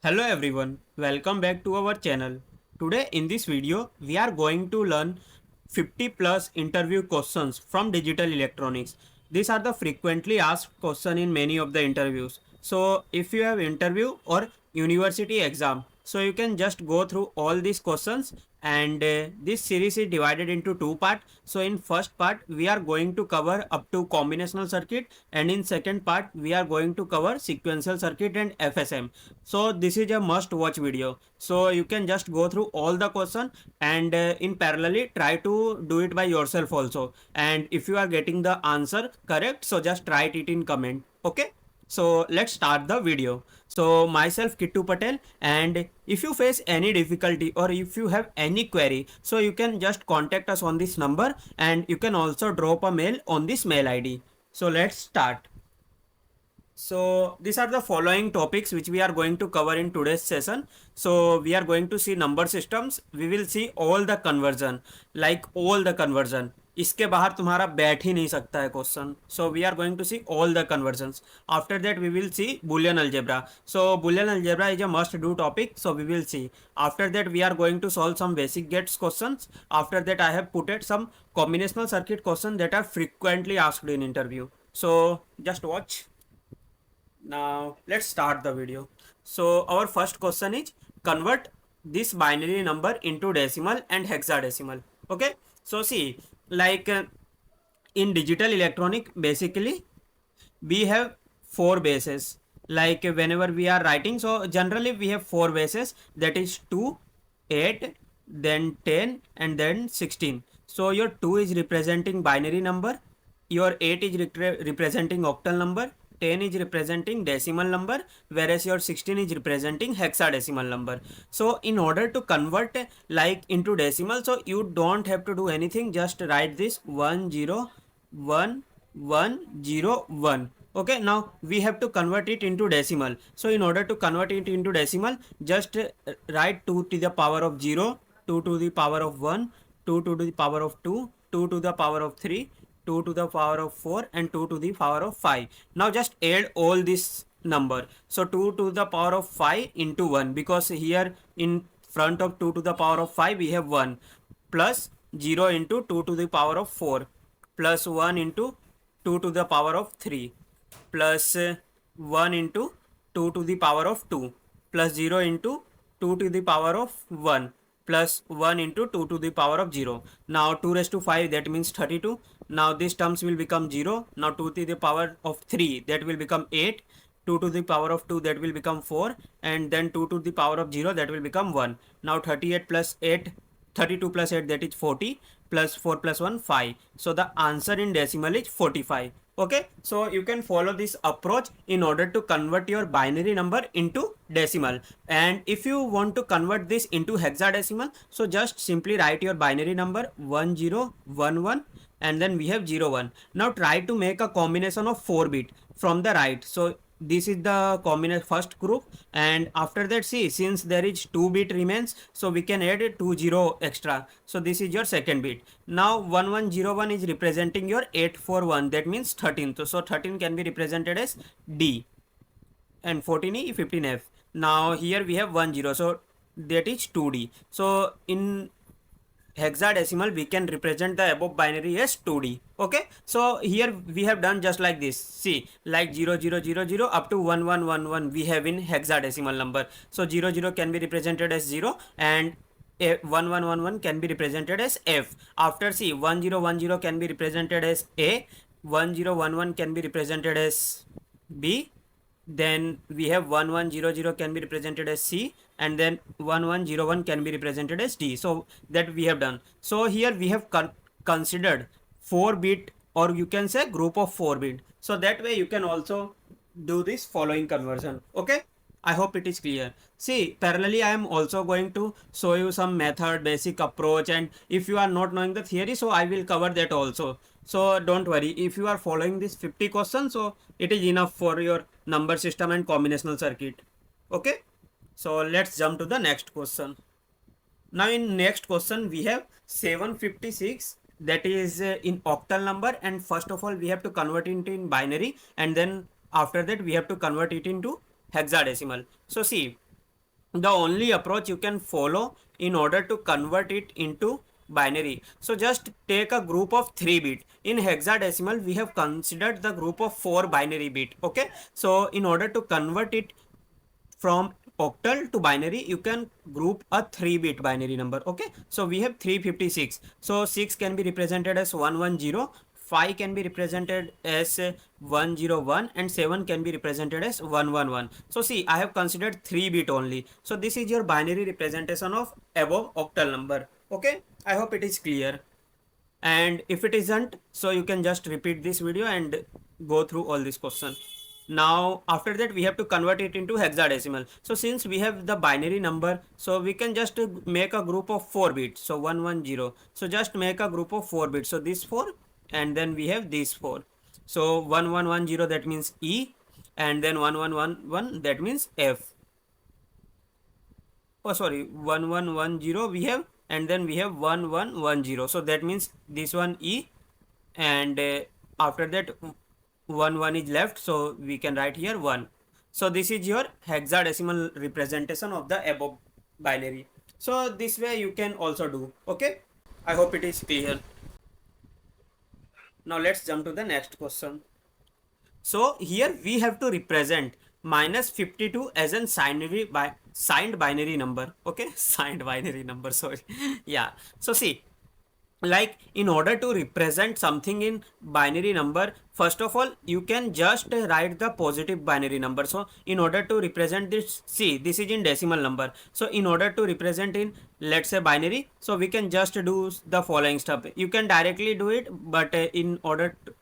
Hello everyone, welcome back to our channel. Today in this video, we are going to learn 50 plus interview questions from digital electronics. These are the frequently asked question in many of the interviews. So if you have interview or university exam, so you can just go through all these questions, and this series is divided into two parts. So in first part we are going to cover up to combinational circuit, and in second part we are going to cover sequential circuit and FSM. So this is a must watch video, so you can just go through all the question, and in parallelly try to do it by yourself also, and if you are getting the answer correct, so just write it in comment. Okay, so let's start the video. So myself Kittu Patel, and if you face any difficulty or if you have any query, so you can just contact us on this number, and you can also drop a mail on this mail ID. So let's start. So these are the following topics which we are going to cover in today's session. So we are going to see number systems, we will see all the conversion, like all the conversion. इसके बाहर तुम्हारा बैठ ही नहीं सकता है question. So we are going to see all the conversions. After that we will see Boolean algebra. So Boolean algebra is a must do topic, so we will see. After that we are going to solve some basic gets questions. After that I have put it some combinational circuit questions that are frequently asked in interview. So just watch. Now let's start the video. So our first question is convert this binary number into decimal and hexadecimal. Okay, so see, like in digital electronic, basically we have four bases. Like whenever we are writing, so generally we have four bases, that is 2, 8, then 10, and then 16. So your 2 is representing binary number, your 8 is representing octal number, 10 is representing decimal number, whereas your 16 is representing hexadecimal number. So in order to convert like into decimal, so you don't have to do anything, just write this 1 0 1 1 0 1. Okay, now we have to convert it into decimal. So in order to convert it into decimal, just write 2 to the power of 0, 2 to the power of 1, 2 to the power of 2, 2 to the power of 3, 2 to the power of 4, and 2 to the power of 5. Now just add all this number. So 2 to the power of 5 into 1, because here in front of 2 to the power of 5 we have 1, plus 0 into 2 to the power of 4, plus 1 into 2 to the power of 3, plus 1 into 2 to the power of 2, plus 0 into 2 to the power of 1, plus 1 into 2 to the power of 0. Now 2 raised to 5, that means 32. Now these terms will become 0. Now 2 to the power of 3, that will become 8. 2 to the power of 2, that will become 4, and then 2 to the power of 0, that will become 1. Now 38 plus 8, 32 plus 8, that is 40, plus 4 plus 1, 5. So the answer in decimal is 45. Okay, so you can follow this approach in order to convert your binary number into decimal. And if you want to convert this into hexadecimal, so just simply write your binary number 1011, and then we have 01. Now try to make a combination of 4 bit from the right. So this is the combination first group, and after that, see, since there is 2 bit remains, so we can add 20 extra. So this is your second bit. Now 1101 is representing your 841, that means 13. So 13 can be represented as D, and 14E, 15F. Now here we have 10, so that is 2D. So in hexadecimal we can represent the above binary as 2D. Okay, so here we have done just like this. See, like 0000 up to 1111 we have in hexadecimal number. So 00 can be represented as 0, and 1111 can be represented as F. After, see, 1010 can be represented as A, 1011 can be represented as B, then we have 1100 can be represented as C, and then 1101 can be represented as D. So that we have done. So here we have considered 4 bit, or you can say group of 4 bit. So that way you can also do this following conversion. Okay, I hope it is clear. See, parallelly I am also going to show you some method, basic approach, and if you are not knowing the theory, so I will cover that also. So don't worry, if you are following this 50 questions, so it is enough for your number system and combinational circuit. Okay, so let's jump to the next question. Now in next question we have 756, that is in octal number, and first of all we have to convert it in binary, and then after that we have to convert it into hexadecimal. So see, the only approach you can follow in order to convert it into binary. So just take a group of 3 bit. In hexadecimal we have considered the group of 4 binary bit. Okay, so in order to convert it from octal to binary, you can group a 3 bit binary number. Okay, so we have 356, so 6 can be represented as 110, 5 can be represented as 101, and 7 can be represented as 111. So see, I have considered 3 bit only, so this is your binary representation of above octal number. Okay, I hope it is clear, and if it isn't, so you can just repeat this video and go through all this question. Now after that we have to convert it into hexadecimal. So since we have the binary number, so we can just make a group of 4 bits, so 110. So just make a group of 4 bits, so this 4, and then we have these 4. So 1110, that means E, and then 1111, that means F. Oh sorry, 1110 we have, and then we have 1110, so that means this one E, and after that 1 is left, so we can write here 1. So this is your hexadecimal representation of the above binary. So this way you can also do. Okay, I hope it is clear. Now let's jump to the next question. So here we have to represent minus 52 as an signed binary number. Okay, signed binary number, sorry. Yeah, so see, like in order to represent something in binary number, first of all you can just write the positive binary number. So in order to represent this, see, this is in decimal number, so in order to represent in, let's say, binary, so we can just do the following stuff. You can directly do it, but in order to,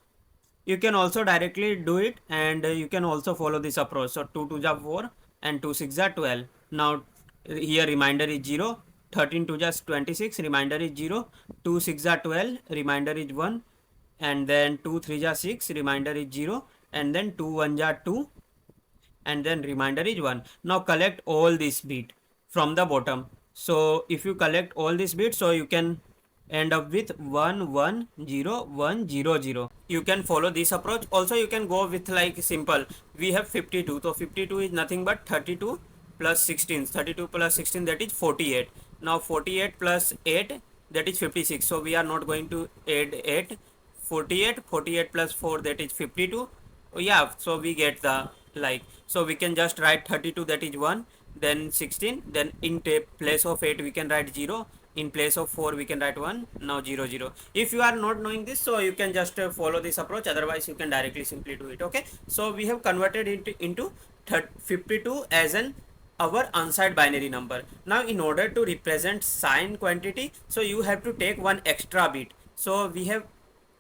you can also directly do it, and you can also follow this approach. So 2 2 are 4 and 2 6 are 12. Now here remainder is 0, 13 2 just 26, remainder is 0, 2 6 are 12, remainder is 1, and then 2 3 are 6, remainder is 0, and then 2 1 are 2, and then remainder is 1. Now collect all this bit from the bottom. So if you collect all this bit, so you can end up with 1 1 0 1 0 0. You can follow this approach. Also you can go with like simple, we have 52, so 52 is nothing but 32 plus 16, 32 plus 16, that is 48. Now 48 plus 8, that is 56, so we are not going to add 8. 48 plus 4, that is 52. Oh, yeah, so we get the, like, so we can just write 32, that is 1, then 16, then in place of 8 we can write 0, in place of 4 we can write 1, now 0 0. If you are not knowing this, so you can just follow this approach, otherwise you can directly simply do it. Okay, so we have converted it into 52 as an our unsigned binary number. Now in order to represent signed quantity, so you have to take one extra bit. So we have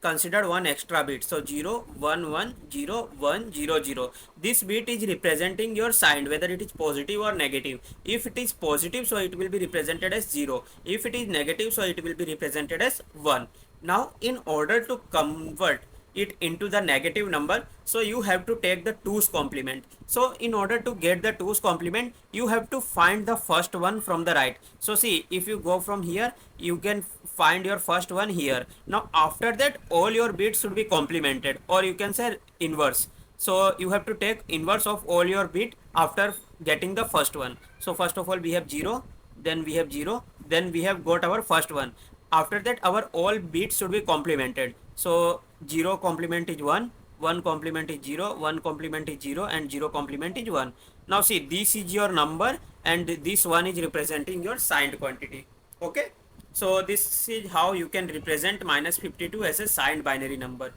considered one extra bit, so 0 1 1 0 1 0 0. This bit is representing your sign, whether it is positive or negative. If it is positive, so it will be represented as 0. If it is negative, so it will be represented as 1. Now in order to convert it into the negative number, so you have to take the 2's complement. So in order to get the 2's complement, you have to find the first one from the right. So see, if you go from here, you can find your first one here. Now after that, all your bits should be complemented, or you can say inverse. So you have to take inverse of all your bit after getting the first one. So first of all we have 0, then we have 0, then we have got our first one. After that our all bits should be complemented. So 0 complement is 1, 1 complement is 0, 1 complement is 0, and 0 complement is 1. Now see, this is your number, and this one is representing your signed quantity. Okay, so this is how you can represent minus 52 as a signed binary number.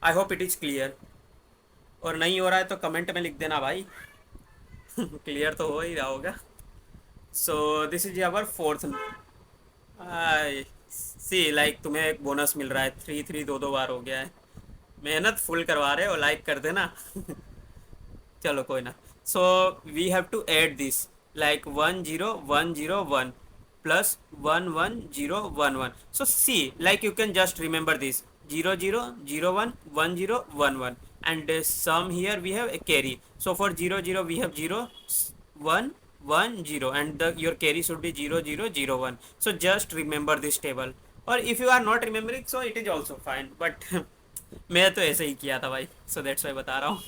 I hope it is clear. और नहीं हो रहा है तो comment में लिख देना भाई. क्लियर तो हो ही रहा होगा. So this is our fourth. See, like तुम्हें एक बोनस मिल रहा है, 3 3 2 2 बार हो गया है. मेहनत फुल करवा रहे हो, लाइक कर देना. चलो कोई ना. So we have to add this, like 1 0 1 0 1 plus 1 1 0 1 1. So see, like you can just remember this 0 0 0 1 1 0 1 1, and sum here we have a carry. So for 0 0 we have 0 1 1 0, and your carry should be 0 0 0 1. So just remember this table, or if you are not remembering, so it is also fine, but मैं तो ऐसे ही किया था भाई, so that's why बता रहा हूँ,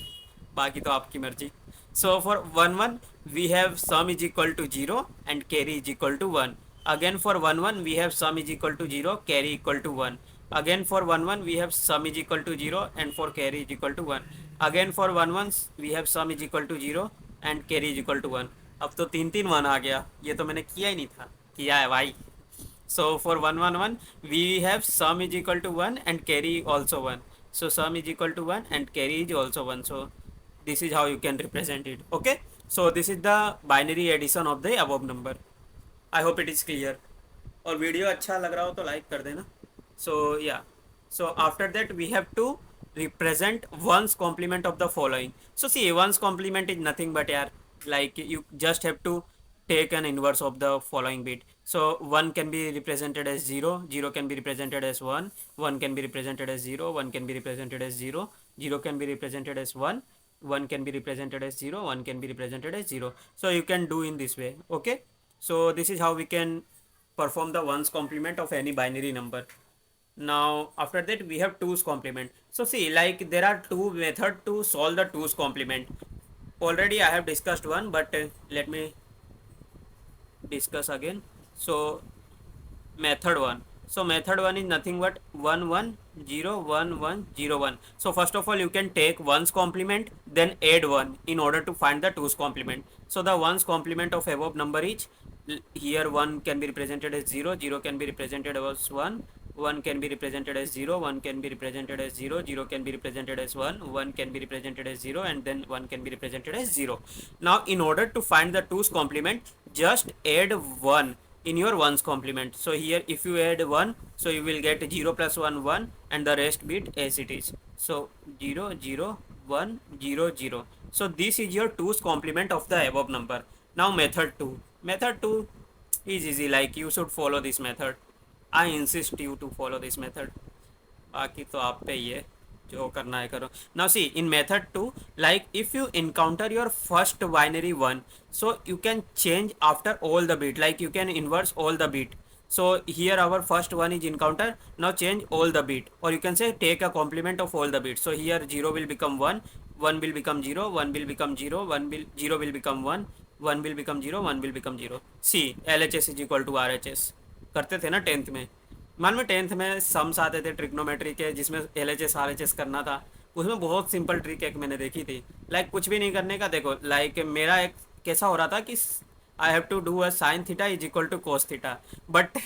बाकी तो आपकी मर्जी. So for 1 1 we have sum is equal to 0 and carry is equal to 1. Again for 1 1 we have sum is equal to 0, carry equal to 1. Again for 1 1 we have sum is equal to 0 and for carry is equal to 1. Again for 1 1 we have sum is equal to 0 and carry is equal to 1. अब तो तीन तीन one आ गया, ये तो मैंने किया ही नहीं था, किया है भाई. So for 1 1 1 we have sum is equal to 1 and carry also 1. So sum is equal to 1 and carry is also 1. So this is how you can represent it. Okay, so this is the binary addition of the above number. I hope it is clear. और video अच्छा लग रहा हो तो like कर देना. So yeah, so after that we have to represent one's complement of the following. So see, one's complement is nothing but यार, like you just have to take an inverse of the following bit. So 1 can be represented as 0, 0 can be represented as 1, 1 can be represented as 0, 1 can be represented as 0, 0 can be represented as 1, 1 can be represented as 0, 1 can be represented as 0. So you can do in this way. Okay, so this is how we can perform the ones complement of any binary number. Now after that we have 2's complement. So see, like there are two methods to solve the 2's complement. Already I have discussed one, but let me discuss again. So method 1. So method 1 is nothing but 1 1 0 1 1 0 1. So first of all you can take 1's complement, then add 1 in order to find the 2's complement. So the 1's complement of above number is, here 1 can be represented as 0, 0 can be represented as 1, 1 can be represented as 0, 1 can be represented as 0, 0 can be represented as 1, 1 can be represented as 0, and then 1 can be represented as 0. Now in order to find the 2's complement, just add 1 in your 1's complement. So here if you add 1, so you will get 0 plus 1 1 and the rest bit as it is. So 0 0 1 0 0. So this is your 2's complement of the above number. Now method 2. Method 2 is easy, like you should follow this method. I insist you to follow this method. बाकी तो आप पे ही है, जो करना है करो. Now see, in method 2, like if you encounter your first binary 1, so you can change after all the bit, like you can inverse all the bit. So here our first one is encounter, now change all the bit, or you can say take a complement of all the bits. So here 0 will become 1, 1 will become 0, 1 will become 0, 0 will become 1, 1 will become 0, 1 will become 0. See, LHS is equal to RHS करते थे ना 10th में. मान में 10th में sums आते थे trigonometry के, जिसमें LHS RHS करना था. उसमें बहुत सिंपल ट्रिक एक मैंने देखी थी, लाइक कुछ भी नहीं करने का. देखो लाइक मेरा एक कैसा हो रहा था कि I have to do a sin theta is equal to cos theta, but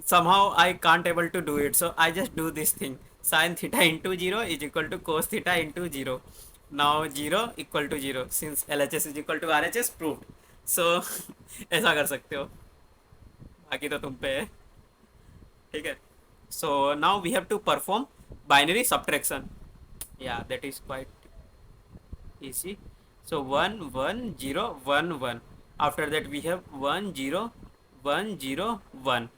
somehow I can't able to do it, so I just do this thing, sin theta into 0 is equal to cos theta into 0. Now 0 equal to 0 since LHS is equal to RHS proved. So ऐसा कर सकते हो, बाकी तो तुम पे है. ठीक है. So now we have to perform binary subtraction. Yeah, that is quite easy. So 1 1 0 1 1. After that we have 1 0 1 0 1.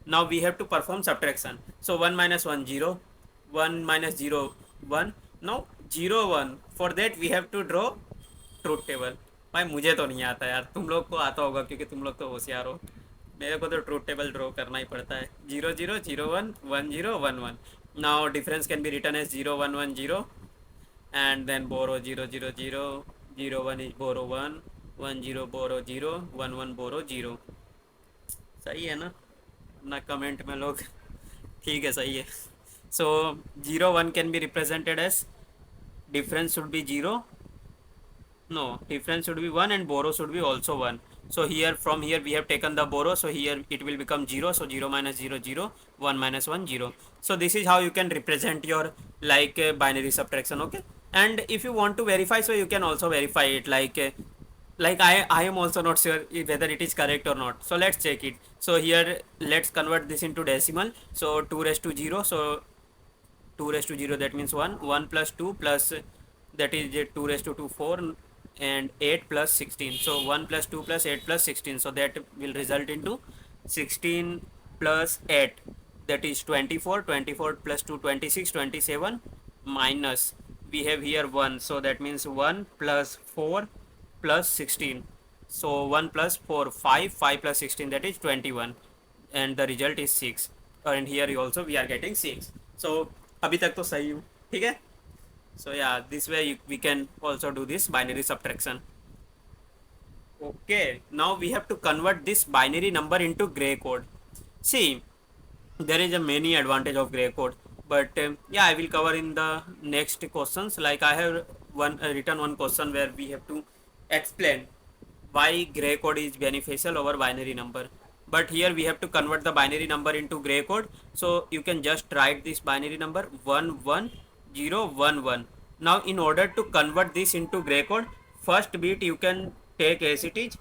Now we have to perform subtraction. So 1 minus 1 0, 1 minus 0 1. Now 0 1. For that we have to draw truth table. भाई मुझे तो नहीं आता यार, तुम लोग को आता होगा क्योंकि तुम लोग तो होशियार हो. मेरे को तो ट्रूथ टेबल ड्रॉ करना ही पड़ता है. 0 0 0 1 1 0 1 1. Now difference can be written as 0 1 1 0 and then borrow 0 0 0, 0 1 is borrow 1, 1 0 borrow 0, 1 1 borrow 0. सही है ना? ना कमेंट में लोग ठीक है सही है. So 0 1 can be represented as difference should be 0. No, difference should be 1 and borrow should be also 1. So here from here we have taken the borrow, so here it will become 0. So 0 minus 0 0, 1 minus 1 0. So this is how you can represent your like binary subtraction. Okay, and if you want to verify, so you can also verify it, like I am also not sure whether it is correct or not, so let's check it. So here let's convert this into decimal. So 2 raised to 0, so 2 raised to 0 that means 1, 1 plus 2 plus that is 2 raised to 2 4 and 8 plus 16. So 1 plus 2 plus 8 plus 16, so that will result into 16 plus 8, that is 24, 24 plus 2 26, 27 minus we have here 1, so that means 1 plus 4 plus 16. So 1 plus 4 5, 5 plus 16, that is 21, and the result is 6, and here also we are getting 6. So अभी तक तो सही हूँ, ठीक है. So yeah, this way we can also do this binary subtraction. Okay, now we have to convert this binary number into gray code. See, there is a many advantage of gray code, but yeah, I will cover in the next questions. Like I have written one question where we have to explain why gray code is beneficial over binary number, but here we have to convert the binary number into gray code. So you can just write this binary number 11011. Now in order to convert this into gray code, first bit you can take as it is.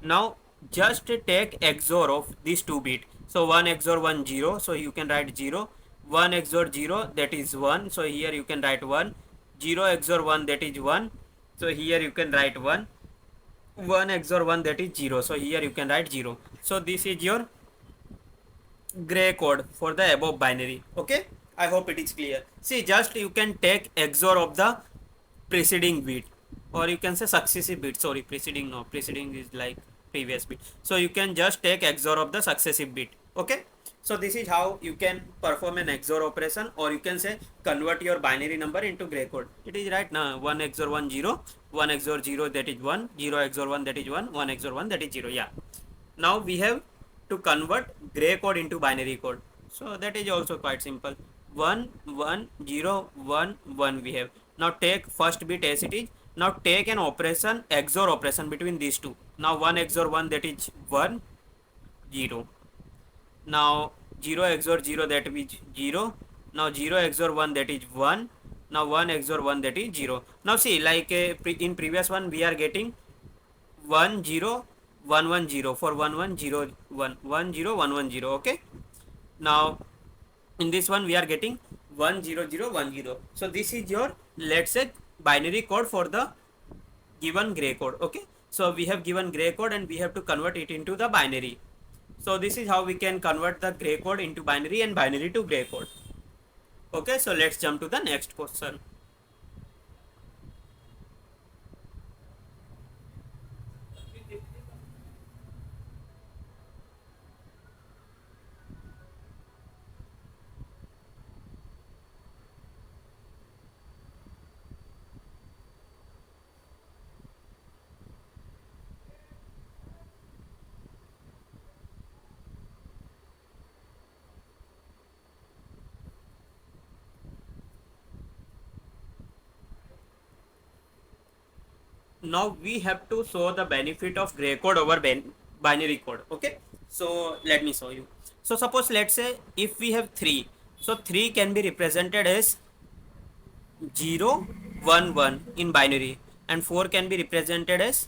Now just take XOR of these two bit. So 1 XOR 1 0, so you can write 0. 1 XOR 0, that is 1, so here you can write 1. 0 XOR 1, that is 1, so here you can write 1. 1 XOR 1, that is 0, so here you can write 0. So this is your gray code for the above binary. Okay, I hope it is clear. See, just you can take XOR of the preceding bit, or you can say successive bit. Sorry, preceding, no, preceding is like previous bit. So you can just take XOR of the successive bit. Okay, so this is how you can perform an XOR operation, or you can say convert your binary number into gray code. It is right now 1 XOR 1 0, 1 XOR 0, that is 1, 0 XOR 1, that is 1, 1 XOR 1, that is 0. Yeah, now we have to convert gray code into binary code, so that is also quite simple. 1 1 0 1 1 we have. Now take first bit as it is. Now take an operation, XOR operation between these two. Now 1 XOR 1, that is 1 0. Now 0 XOR 0, that is 0. Now 0 XOR 1, that is 1. Now 1 XOR 1, that is 0. Now see, like in previous one we are getting 1 0 1 1 0 for 1 1 0 1 1 0 1 1 0. Okay, now in this one we are getting 1 0 0 1 0. So this is your, let's say, binary code for the given gray code. Okay, so we have given gray code and we have to convert it into the binary. So this is how we can convert the gray code into binary and binary to gray code. Okay, so let's jump to the next question. Now we have to show the benefit of gray code over binary code. Okay, so let me show you. So suppose, let's say, if we have 3, so 3 can be represented as 0 1 1 in binary, and 4 can be represented as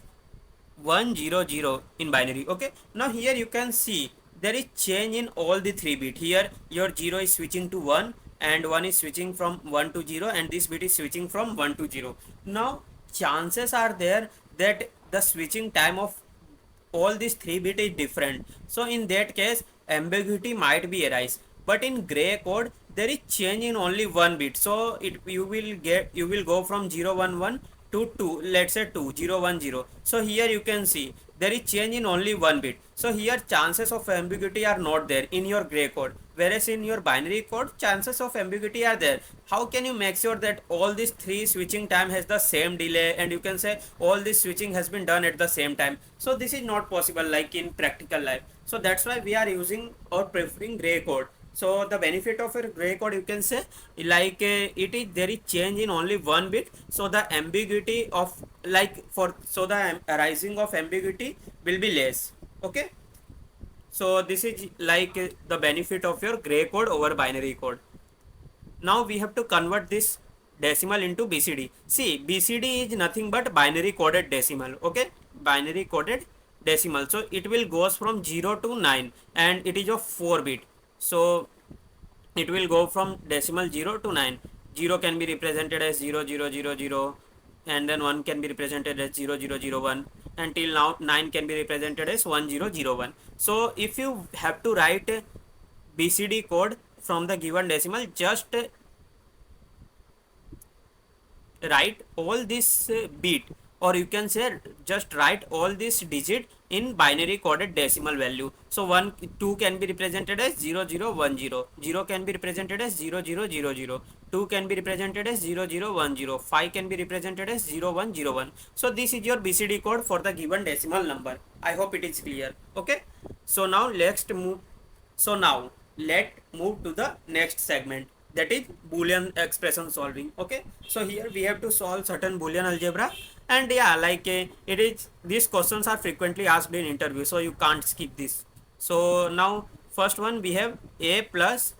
1 0 0 in binary. Okay, now here you can see there is change in all the 3 bit. Here your 0 is switching to 1 and 1 is switching from 1 to 0, and this bit is switching from 1 to 0. Now chances are there that the switching time of all these 3 bit is different, so in that case ambiguity might be arise. But in gray code there is change in only one bit, so you will go from 0 1 1 to 2, let's say 2 0 1 0. So here you can see there is change in only one bit, so here chances of ambiguity are not there in your gray code, whereas in your binary code chances of ambiguity are there. How can you make sure that all these 3 switching time has the same delay, and you can say all this switching has been done at the same time? So this is not possible like in practical life, so that's why we are using or preferring gray code. So the benefit of a gray code, you can say, like it is there is change in only one bit, so the ambiguity of, like, for, so the arising of ambiguity will be less. Okay, so this is like the benefit of your gray code over binary code. Now we have to convert this decimal into BCD. See, BCD is nothing but binary coded decimal. Okay, binary coded decimal. So it will goes from 0 to 9 and it is of 4 bit. So it will go from decimal 0 to 9. 0 can be represented as 0 0 0 0, and then 1 can be represented as 0 0 0 1, until now 9 can be represented as 1 0 0 1. So if you have to write BCD code from the given decimal, just write all this bit, or you can say just write all this digit in binary coded decimal value. So 1 2 can be represented as 0010, 0 can be represented as 0000, 2 can be represented as 0010, 5 can be represented as 0101. So this is your BCD code for the given decimal number. I hope it is clear. Okay, so now let's move. So now let move to the next segment, that is Boolean expression solving. Okay, so here we have to solve certain Boolean algebra, and yeah, like it is, these questions are frequently asked in interview, so you can't skip this. So now first one we have a plus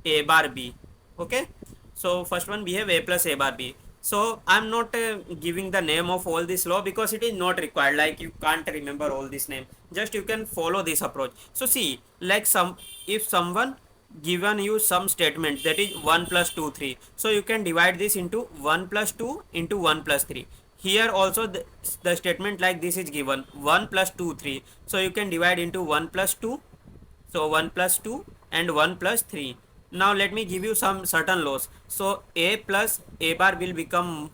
a bar b. Okay, so first one we have a plus a bar b. So I'm not giving the name of all this law because it is not required, like you can't remember all this name, just you can follow this approach. So see, like if someone given you some statement that is 1 plus 2 3, so you can divide this into 1 plus 2 into 1 plus 3. Here also the statement like this is given 1 plus 2 3, so you can divide into 1 plus 2, so 1 plus 2 and 1 plus 3. Now let me give you some certain laws. So a plus a bar will become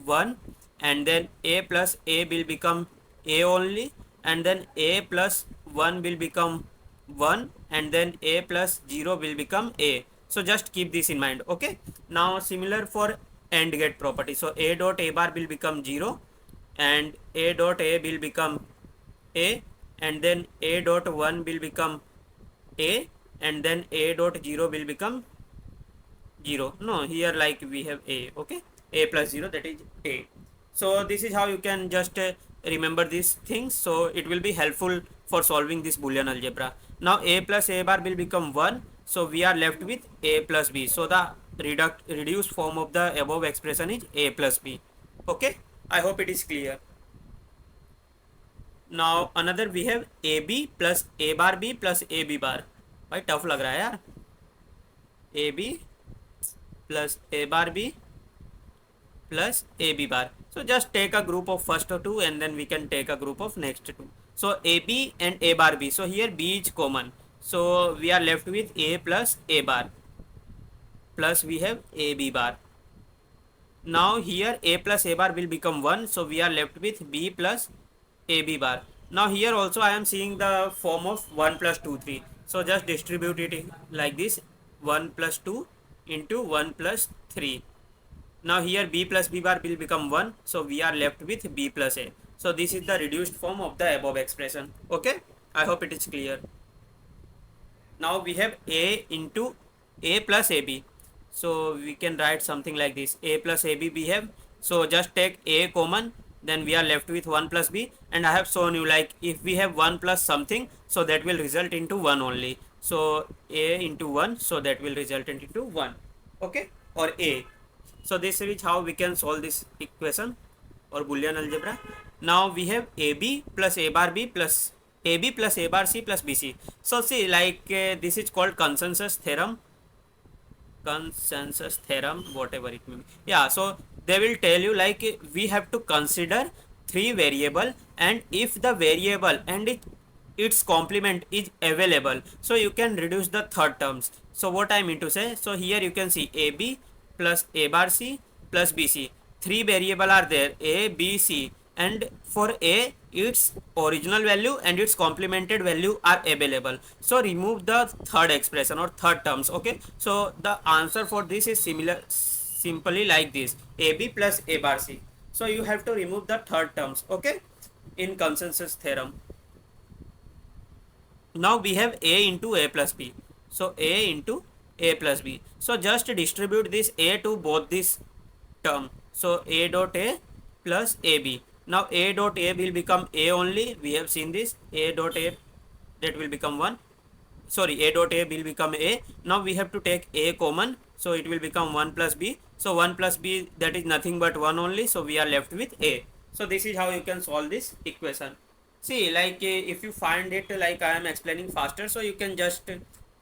1, and then a plus a will become a only, and then a plus 1 will become 1, and then a plus 0 will become a. So just keep this in mind. Okay, now similar for AND gate property. So a dot a bar will become 0, and a dot a will become a, and then a dot 1 will become a, and then a dot 0 will become 0. No, here like we have a. Okay, a plus 0, that is a. So this is how you can just remember these things, so it will be helpful for solving this Boolean algebra. Now a plus a bar will become 1, so we are left with a plus b. So the reduced form of the above expression is a plus b. Okay, I hope it is clear. Now another we have ab plus a bar b plus ab bar. भाई tough लग रहा है यार. A B plus a bar b plus ab bar. So just take a group of first two, and then we can take a group of next two. So ab and a bar b. So here b is common. So we are left with a plus a bar plus we have ab bar. Now here a plus a bar will become 1. So we are left with b plus ab bar. Now here also I am seeing the form of 1 plus 2 3. So just distribute it like this, 1 plus 2 into 1 plus 3. Now here b plus b bar will become 1. So we are left with b plus a. So this is the reduced form of the above expression. Okay, I hope it is clear. Now we have a into a plus ab. So we can write something like this, a plus ab we have. So just take a common, then we are left with 1 plus b, and I have shown you like if we have 1 plus something, so that will result into 1 only. So a into 1, so that will result into 1. Okay, or a. So this is how we can solve this equation or Boolean algebra. Now we have ab plus a bar b plus ab plus a bar c plus bc. So see, like this is called consensus theorem, whatever it may be. Yeah, so they will tell you like we have to consider 3 variable, and if the variable and its complement is available, so you can reduce the third terms. So what I mean to say, so here you can see ab plus a bar c plus bc. 3 variable are there, a b c, and for a its original value and its complemented value are available. So remove the third expression or third terms. Okay, so the answer for this is simply like this, ab plus a bar c. So you have to remove the third terms. Okay, in consensus theorem. Now we have a into a plus b. So a into a plus b. So just distribute this a to both this term. So a dot a plus ab. Now a dot a will become a only. We have seen this, a dot a, that will become 1. Sorry, a dot a will become a. Now we have to take a common. So it will become 1 plus b. So 1 plus b, that is nothing but 1 only. So we are left with a. So this is how you can solve this equation. See, like if you find it like I am explaining faster, so you can just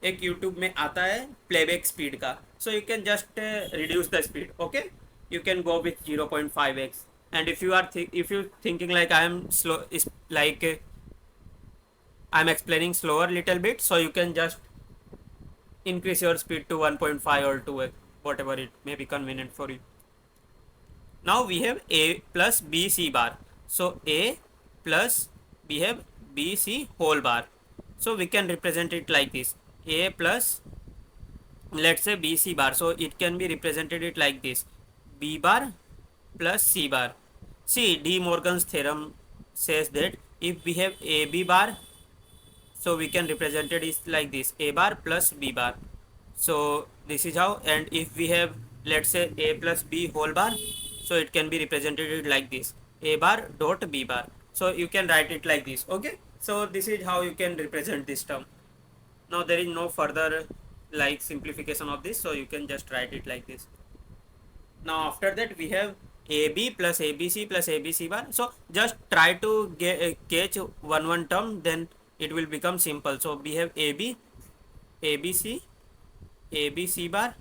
एक YouTube में आता है playback speed का, so you can just reduce the speed. Okay, you can go with 0.5x, and if you are if you thinking like I am slow, is like I am explaining slower little bit, so you can just increase your speed to 1.5 or 2x, whatever it may be convenient for you. Now we have a plus b c bar. So a plus we have B, C whole bar. So we can represent it like this: A plus, let's say, B, C bar. So it can be represented it like this: B bar plus C bar. See, De Morgan's theorem says that if we have A B bar, so we can represent it is like this: A bar plus B bar. So this is how. And if we have, let's say, A plus B whole bar, so it can be represented like this: A bar dot B bar. So you can write it like this. Okay, so this is how you can represent this term. Now there is no further like simplification of this, so you can just write it like this. Now after that we have AB plus ABC plus ABC bar. So just try to catch one term, then it will become simple. So we have AB, ABC, ABC bar.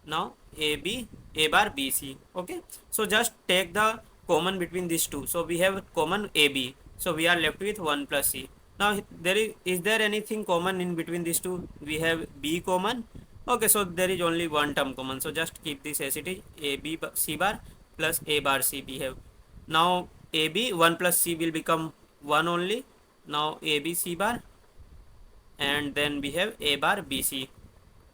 Now AB, A bar, BC. Okay, so just take the common between these two. So we have common AB, so we are left with 1 plus C. Now is there anything common in between these two? We have B common. Okay, so there is only one term common, so just keep this as it is: AB C bar plus A bar C we have. Now AB 1 plus C will become 1 only. Now AB C bar, and then we have A bar BC.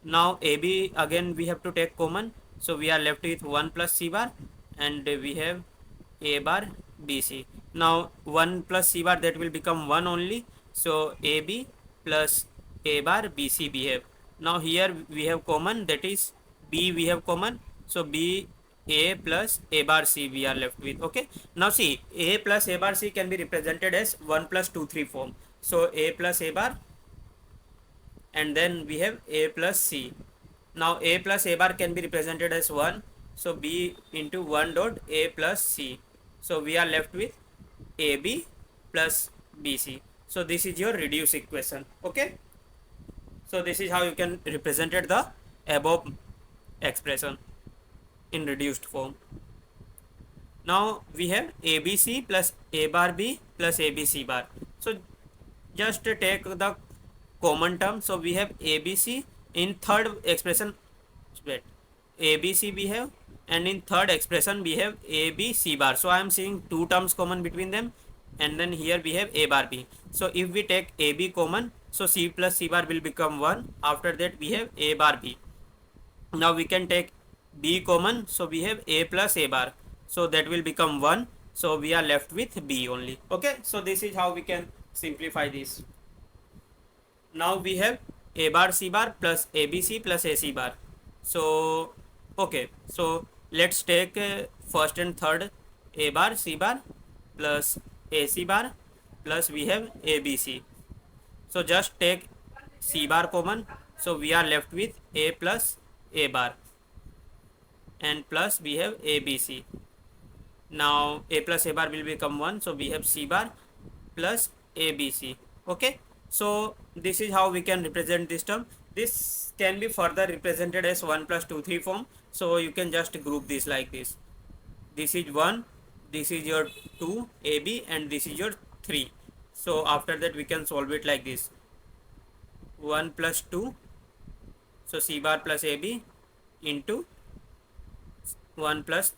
Now AB again we have to take common, so we are left with 1 plus C bar, and we have A bar BC. Now 1 plus C bar, that will become 1 only, so AB plus A bar BC we have. Now here we have common, that is B we have common, so B A plus A bar C we are left with. Okay, now see, A plus A bar C can be represented as 1 plus 2 3 form. So A plus A bar, and then we have A plus C. Now A plus A bar can be represented as 1, so B into 1 dot A plus C. So we are left with AB plus BC. So this is your reduced equation. Okay, so this is how you can represent the above expression in reduced form. Now we have ABC plus A bar B plus ABC bar. So just take the common term. So we have ABC in third expression. Wait, ABC we have, and in third expression we have ABC bar. So I am seeing two terms common between them, and then here we have A bar B. So if we take AB common, so C plus C bar will become 1. After that we have A bar B. Now we can take B common, so we have A plus A bar, so that will become 1. So we are left with B only. Okay, so this is how we can simplify this. Now we have A bar C bar plus ABC plus AC bar. So okay, so let's take first and third: A bar C bar plus AC bar plus we have ABC. So just take C bar common, so we are left with A plus A bar, and plus we have ABC. Now A plus A bar will become 1, so we have C bar plus ABC. Okay, so this is how we can represent this term. This can be further represented as 1 plus 2 3 form, so you can just group this like this: this is 1, this is your 2 AB, and this is your 3. So after that we can solve it like this: 1 plus 2, so C bar plus AB, into 1 plus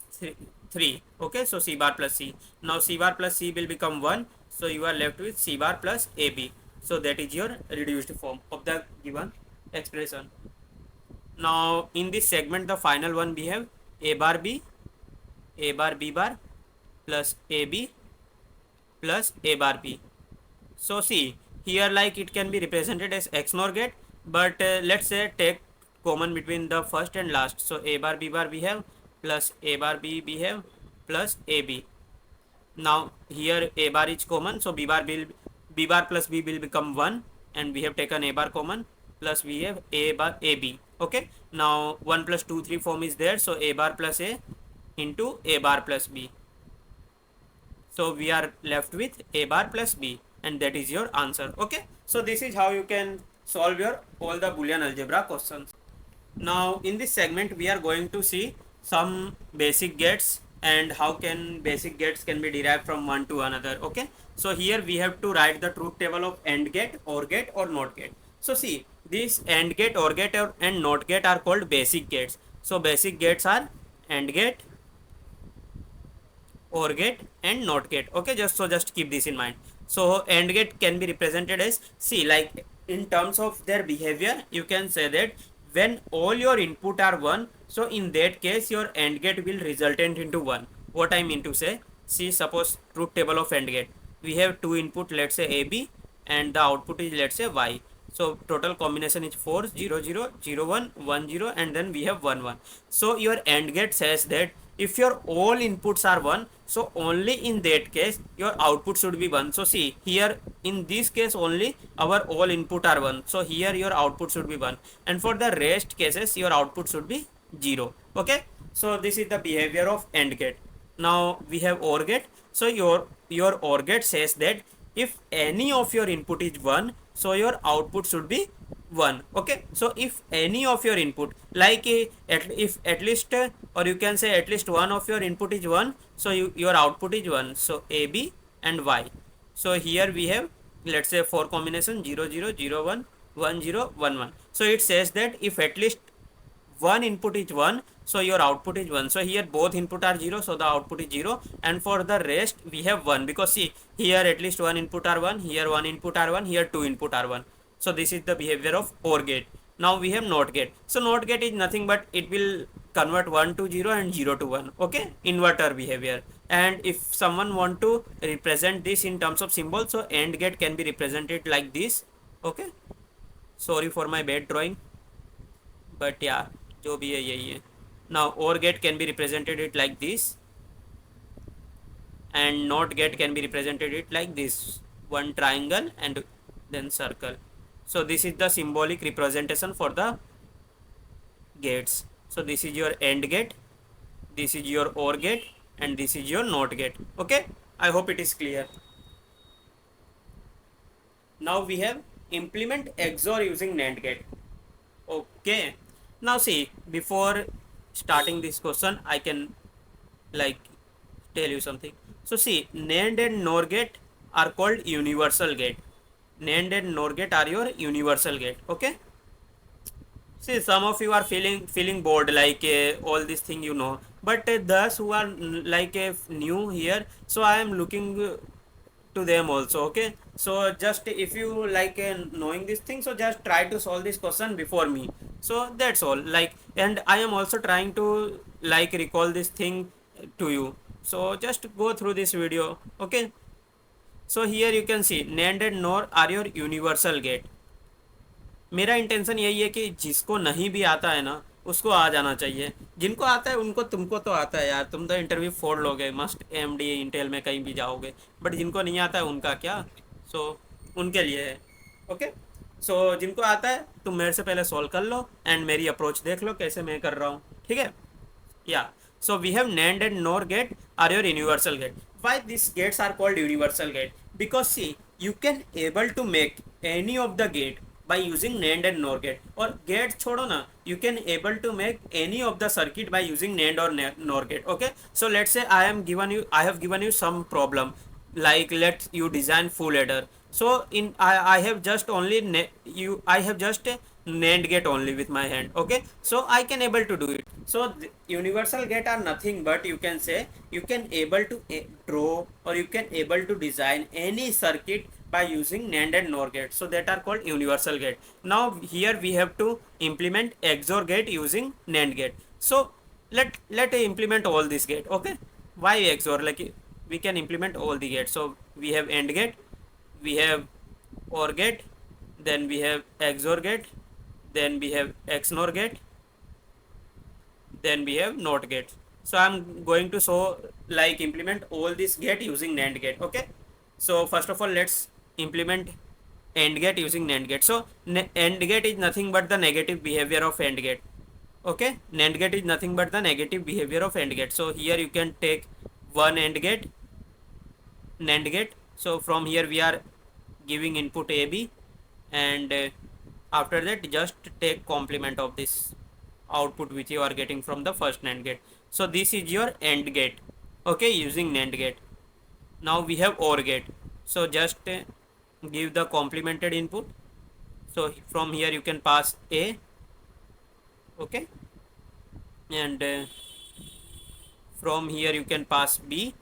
3. Okay, so C bar plus C. Now C bar plus C will become 1, so you are left with C bar plus AB. So that is your reduced form of the given expression. Now in this segment, the final one, we have A bar B, A bar B bar plus AB plus A bar B. So see, here like it can be represented as XNOR gate, but let's say take common between the first and last. So A bar B bar we have, plus A bar B we have, plus AB. Now here A bar is common, so B bar plus B will become 1, and we have taken A bar common, plus we have A bar AB. Okay, now 1 plus 2 3 form is there, so A bar plus A into A bar plus B. So we are left with A bar plus B, and that is your answer. Okay, so this is how you can solve your all the Boolean algebra questions. Now in this segment we are going to see some basic gates and how can basic gates can be derived from one to another. Okay, so here we have to write the truth table of AND gate, OR gate, or NOT gate. So see, this AND gate, OR gate, and NOT gate are called basic gates. So basic gates are AND gate, OR gate, and NOT gate. Okay, just keep this in mind. So AND gate can be represented as, see, like in terms of their behavior, you can say that when all your input are 1, so in that case your AND gate will resultant into 1. What I mean to say, see, suppose truth table of AND gate, we have two input, let's say AB, and the output is, let's say, Y. So total combination is 4 0 0 0 1 1 0, and then we have 1 1. So your AND gate says that if your all inputs are 1, so only in that case your output should be 1. So see here, in this case only our all input are 1, so here your output should be 1, and for the rest cases your output should be 0. Okay, so this is the behavior of AND gate. Now we have OR gate. So your OR gate says that if any of your input is 1, so your output should be 1. Okay, so if any of your input, like if at least or you can say at least one of your input is 1, so your output is 1. So AB and Y. So here we have, let's say, 4 combination 0 0 0 1 1 0 1 1. So it says that if at least one input is 1, so your output is 1. So here both input are 0, so the output is 0, and for the rest we have 1, because see here at least one input are 1, here one input are 1, here two input are 1. So this is the behavior of OR gate. Now we have NOT gate. So NOT gate is nothing but it will convert 1 to 0 and 0 to 1. Okay, inverter behavior. And if someone want to represent this in terms of symbol, so AND gate can be represented like this. Okay, sorry for my bad drawing, but yeah, जो भी है यही है. Now OR gate can be represented it like this, and NOT gate can be represented it like this, one triangle and then circle. So this is the symbolic representation for the gates. So this is your AND gate, this is your OR gate, and this is your NOT gate. Okay, I hope it is clear. Now we have implement XOR using NAND gate. Okay, now see, before starting this question I can like tell you something. So see, NAND and NOR gate are called universal gate. NAND and NOR gate are your universal gate. Okay, see, some of you are feeling bored, like all this thing you know, but those who are like new here, so I am looking to them also. Okay, so just if you like knowing this thing, so just try to solve this question before me. So that's all, like, and I am also trying to like recall this thing to you, so just go through this video. Okay, so here you can see NAND and NOR are your universal gate. मेरा intention यही है कि जिसको नहीं भी आता है ना, उसको आ जाना चाहिए. जिनको आता है उनको, तुमको तो आता है यार, तुम तो इंटरव्यू फोड़ लोगे मस्ट एमडी इंटेल में कहीं भी जाओगे, बट जिनको नहीं आता है उनका क्या. सो उनके लिए है. ओके, सो जिनको आता है तुम मेरे से पहले सॉल्व कर लो एंड मेरी अप्रोच देख लो कैसे मैं कर रहा हूँ. ठीक है, या so we have NAND and NOR gate are your universal gate. Why these gates are called universal gate? Because see, you can able to make any of the gate by using NAND and NOR gate. और gate छोड़ो ना, you can able to make any of the circuit by using NAND or NOR gate. Okay, so let's say I have given you some problem, like let you design full adder. So in I have just only I have just a NAND gate only with my hand. Okay, so I can able to do it. So universal gate are nothing but, you can say, you can able to draw or you can able to design any circuit by using NAND and NOR gate. So that are called universal gate. Now here we have to implement XOR gate using NAND gate. So let implement all this gate. Okay, why XOR? Like we can implement all the gates. So we have AND gate, we have OR gate, then we have XOR gate, then we have XNOR gate, then we have NOT gate. So I'm going to show like implement all this gate using NAND gate. Okay, so first of all let's implement AND gate using NAND gate. So AND gate is nothing but the negative behavior of AND gate. Okay, NAND gate is nothing but the negative behavior of AND gate. So here you can take one AND gate, NAND gate. So from here we are giving input AB, and after that just take complement of this output which you are getting from the first NAND gate. So this is your AND gate. Okay, using NAND gate. Now we have OR gate. So just give the complemented input. So from here you can pass A. Okay, and from here you can pass B.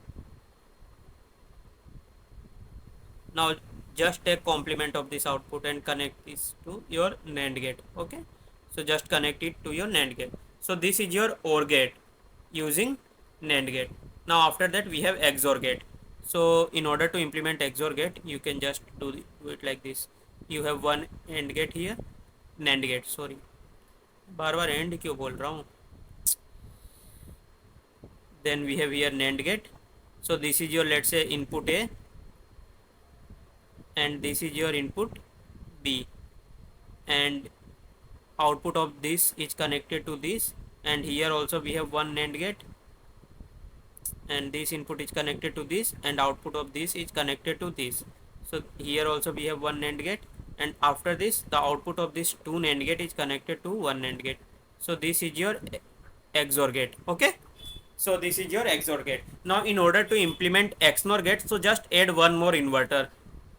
Now just take complement of this output and connect this to your NAND gate. Okay, so just connect it to your NAND gate. So this is your OR gate using NAND gate. Now after that we have XOR gate. So in order to implement XOR gate, you can just do it like this. You have one AND gate here, NAND gate, sorry, bar bar AND क्यों बोल रहा हूँ. Then we have here NAND gate. So this is your, let's say, input A, and this is your input B, and output of this is connected to this, and here also we have one NAND gate, and this input is connected to this, and output of this is connected to this. So here also we have one NAND gate, and after this the output of this two NAND gate is connected to one NAND gate. So this is your XOR gate. Okay, so this is your XOR gate. Now in order to implement XNOR gate, so just add one more inverter,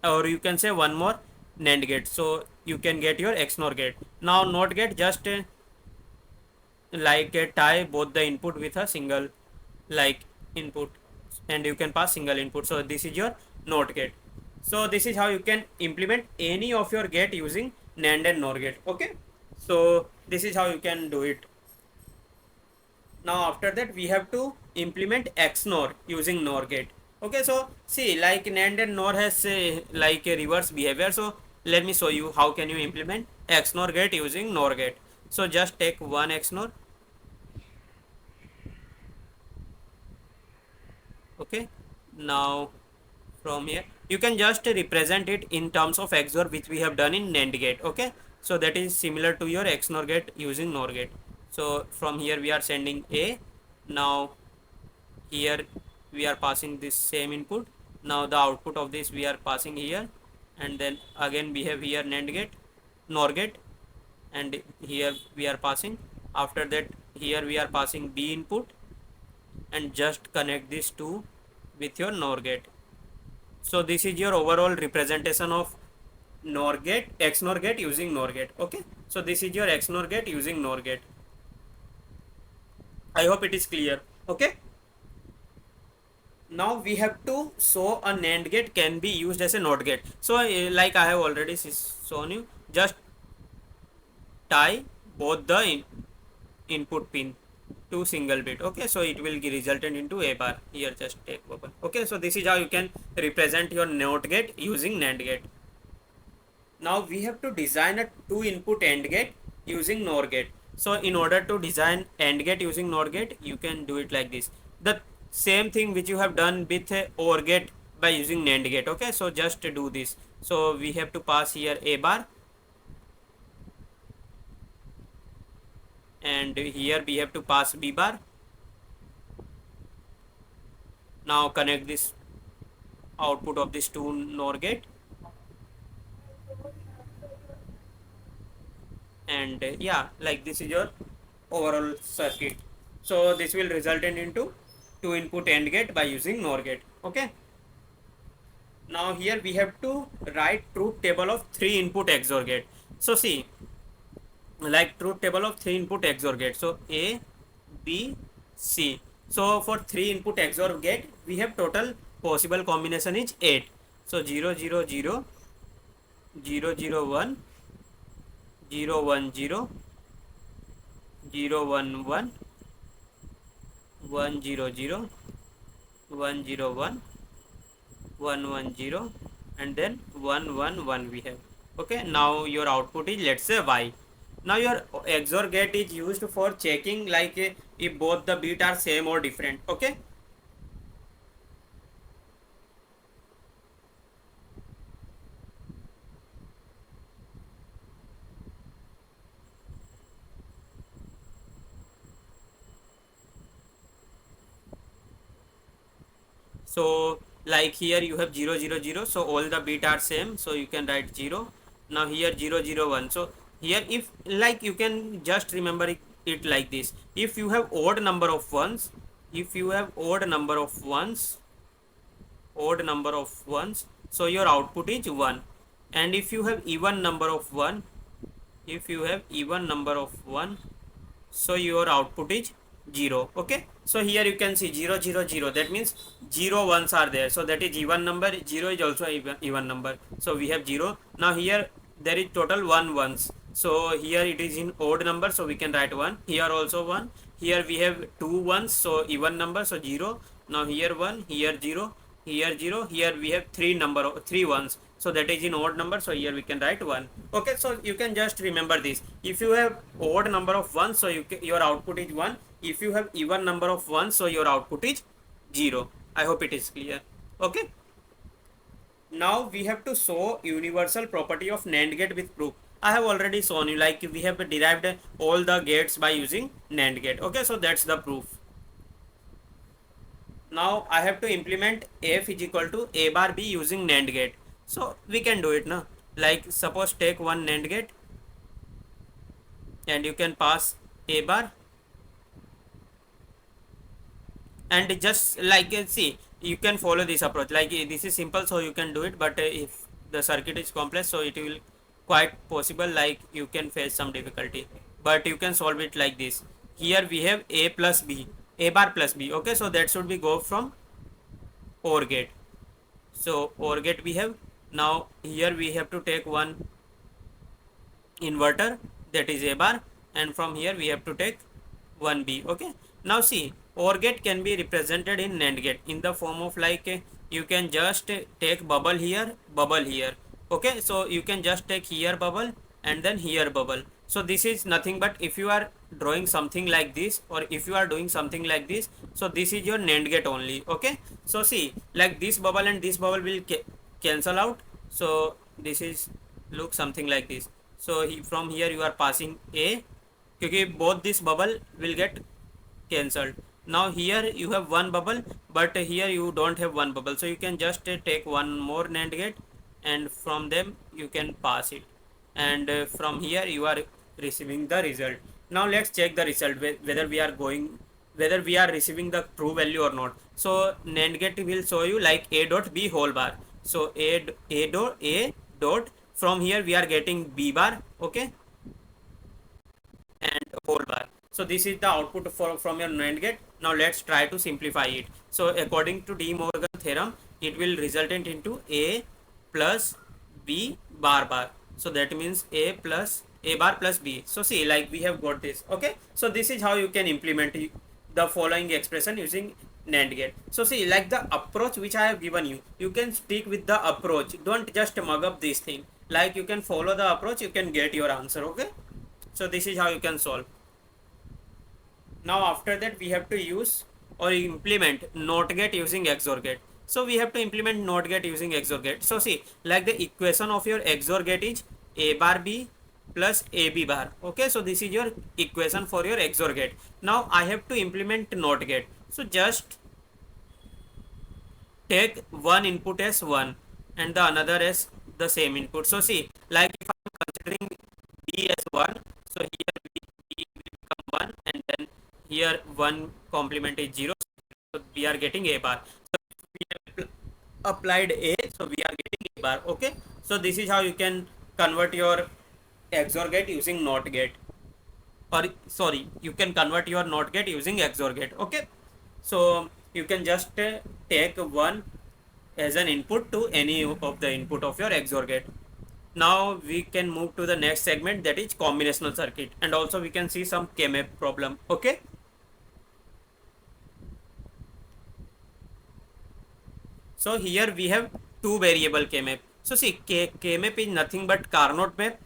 or you can say one more NAND gate, so you can get your XNOR gate. Now NOT gate, just like tie both the input with a single like input, and you can pass single input. So this is your NOT gate. So this is how you can implement any of your gate using NAND and NOR gate. Okay, so this is how you can do it. Now after that we have to implement XNOR using NOR gate. Okay, so see, like NAND and NOR has like a reverse behavior. So let me show you how can you implement XNOR gate using NOR gate. So just take one XNOR. Okay, now from here you can just represent it in terms of XOR, which we have done in NAND gate. Okay, so that is similar to your XNOR gate using NOR gate. So from here we are sending A. Now here we are passing this same input. Now the output of this we are passing here, and then again we have here NAND gate, NOR gate, and here we are passing. After that here we are passing B input, and just connect these two with your NOR gate. So this is your overall representation of NOR gate, XNOR gate using NOR gate. Okay, so this is your XNOR gate using NOR gate. I hope it is clear. Okay, now we have to show a NAND gate can be used as a NOT gate. So like I have already shown you, just tie both the input pin to single bit. Okay, so it will result into A bar. Here just take open. Okay, so this is how you can represent your NOT gate using NAND gate. Now we have to design a two input AND gate using NOR gate. So in order to design AND gate using NOR gate, you can do it like this. The same thing which you have done with OR gate by using NAND gate. Okay, so just do this. So we have to pass here A bar, and here we have to pass B bar. Now connect this output of this to NOR gate, and yeah, like this is your overall circuit. So this will result into two input AND gate by using NOR gate. Okay, now here we have to write truth table of three input XOR gate. So see, like truth table of three input XOR gate. So A, B, C. So for three input XOR gate, we have total possible combination is 8. So 0 0 0 0 0 1 0 1 0 0 1 1 1 0 0 1 0 1 1 1 0, and then 1 1 1 we have. Okay, now your output is, let's say, Y. Now your XOR gate is used for checking like if both the bits are same or different. Okay, so like here you have 0 0 0, so all the bits are same, so you can write 0. Now here 0 0 1, so here if like you can just remember it like this. If you have odd number of ones, if you have odd number of ones, so your output is 1. And if you have even number of 1, if you have even number of 1, so your output is 0. Okay, so here you can see 0 0 0, that means 0 ones are there, so that is even number. 0 is also even number, so we have 0. Now here there is total 1 ones, so here it is in odd number, so we can write 1. Here also 1. Here we have 2 ones, so even number, so 0. Now here 1, here 0, here 0. Here we have 3 ones, so that is in odd number, so here we can write 1. Okay, so you can just remember this. If you have odd number of 1, so your output is 1. If you have even number of 1, so your output is 0. I hope it is clear. Okay, now we have to show universal property of NAND gate with proof. I have already shown you, like we have derived all the gates by using NAND gate. Okay, so that's the proof. Now I have to implement f is equal to a bar b using NAND gate. So we can do it now. Like suppose take one NAND gate and you can pass a bar, and just like see, you can follow this approach. Like this is simple, so you can do it, but if the circuit is complex, so it will quite possible, like you can face some difficulty, but you can solve it like this. Here we have a plus b, a bar plus b. Okay, so that should be go from OR gate. So OR gate we have. Now here we have to take one inverter, that is a bar, and from here we have to take 1b. Okay, now see, OR gate can be represented in NAND gate in the form of like you can just take bubble here, bubble here. Okay, so you can just take here bubble and then here bubble. So this is nothing but if you are drawing something like this, or if you are doing something like this, so this is your NAND gate only. Okay, so see, like this bubble and this bubble will cancel out, so this is look something like this. So from here you are passing a, because both this bubble will get cancelled. Now here you have one bubble, but here you don't have one bubble, so you can just take one more NAND gate and from them you can pass it, and from here you are receiving the result. Now let's check the result, whether we are receiving the true value or not. So NAND gate will show you like a dot b whole bar. So a dot, from here we are getting b bar. Okay, and whole bar. So this is the output from your NAND gate. Now let's try to simplify it. So according to De Morgan theorem, it will resultant into a plus b bar bar. So that means a bar plus b. So see, like we have got this. Okay, so this is how you can implement the following expression using NAND gate. So see, like the approach which I have given you, you can stick with the approach. Don't just mug up this thing. Like you can follow the approach, you can get your answer. Okay, so this is how you can solve. Now after that we have to use or implement NOT gate using XOR gate. So we have to implement NOT gate using XOR gate. So see, like the equation of your XOR gate is a bar b plus ab bar. Okay, so this is your equation for your XOR gate. Now I have to implement NOT gate. So just take one input as 1 and the another as the same input. So see, like if I am considering b as 1, so here b will become 1, and then here 1 complement is 0, so we are getting a bar. So if we have applied a, so we are getting a bar. Okay, so this is how you can convert your XOR gate using NOT gate, or sorry, you can convert your NOT gate using XOR gate. Okay, so you can just take 1 as an input to any of the input of your XOR gate. Now we can move to the next segment, that is combinational circuit, and also we can see some K-map problem. Okay, so here we have two variable K-map. So see, K-map is nothing but Carnot map,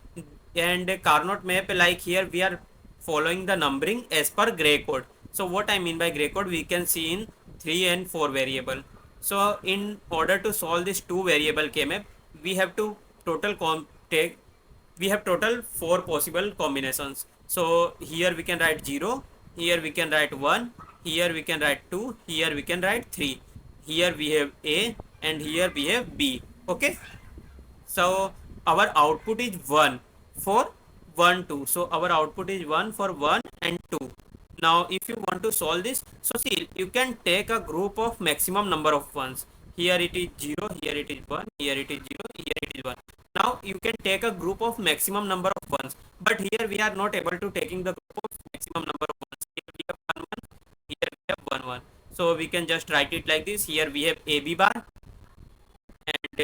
and Carnot map, like here we are following the numbering as per gray code. So what I mean by gray code, we can see in 3 and 4 variable. So in order to solve this two variable K-map, we have to we have total 4 possible combinations. So here we can write 0, here we can write 1, here we can write 2, here we can write 3, here we have a, and here we have b. Okay, so our output is 1 for 1 2. So our output is 1 for 1 and 2. Now if you want to solve this, so see, you can take a group of maximum number of ones. Here it is 0, here it is 1, here it is 0, here it is 1. Now you can take a group of maximum number of ones, but here we are not able to taking the group of maximum number of ones. Here we have 1 1, have 1 1. So we can just write it like this. Here we have AB bar, and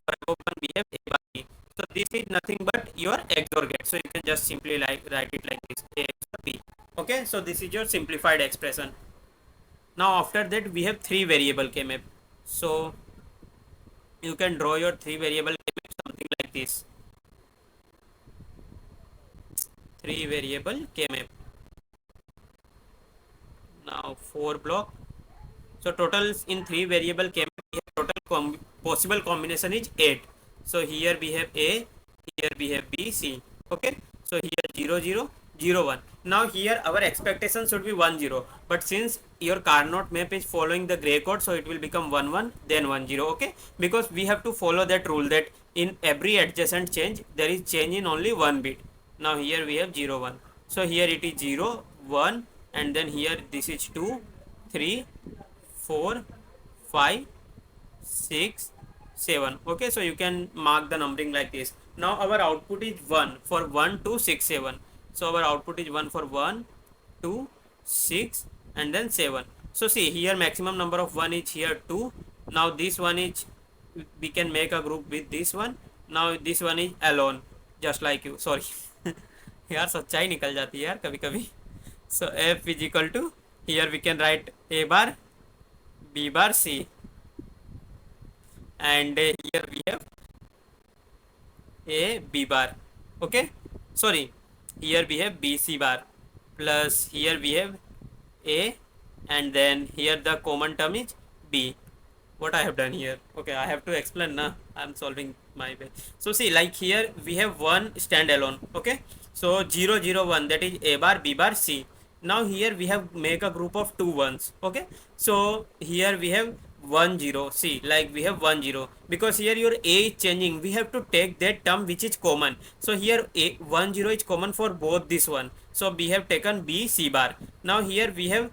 for above 1 we have A bar B. So this is nothing but your XOR gate. So you can just simply write it like this, A XOR B. Okay, so this is your simplified expression. Now after that we have 3 variable K-map. So you can draw your 3 variable K-map something like this. 3 variable K-map. Now 4 block. So total in 3 variable K-map, we have total possible combination is 8. So here we have A, here we have B, C. Okay, so here 0 0 0 1. Now here our expectation should be 1 0, but since your Carnot map is following the gray code, so it will become 1 1 then 1 0. Okay, because we have to follow that rule that in every adjacent change there is change in only one bit. Now here we have 0 1. So here it is 0 1, and then here this is 2 3 4 5 6 7. Okay, so you can mark the numbering like this. Now our output is 1 for 1 2 6 7. So our output is 1 for 1 2 6 and then 7. So see here maximum number of 1 is here 2. Now this one is, we can make a group with this one. Now this one is alone, just like you. Sorry यार सच्चाई निकल जाती है यार कभी कभी. So f is equal to, here we can write A bar B bar C, and here we have A B bar. Okay, sorry, here we have B C bar, plus here we have A, and then here the common term is B. What I have done here? Okay, I have to explain now. I'm solving my way. So see, like here we have one standalone. Okay, so 0 0 1, that is A bar B bar C. Now here we have make a group of 2 ones. Okay, so here we have 1 0. See, like we have 1 0, because here your A is changing, we have to take that term which is common. So here A 1 0 is common for both this one, so we have taken B C bar. Now here we have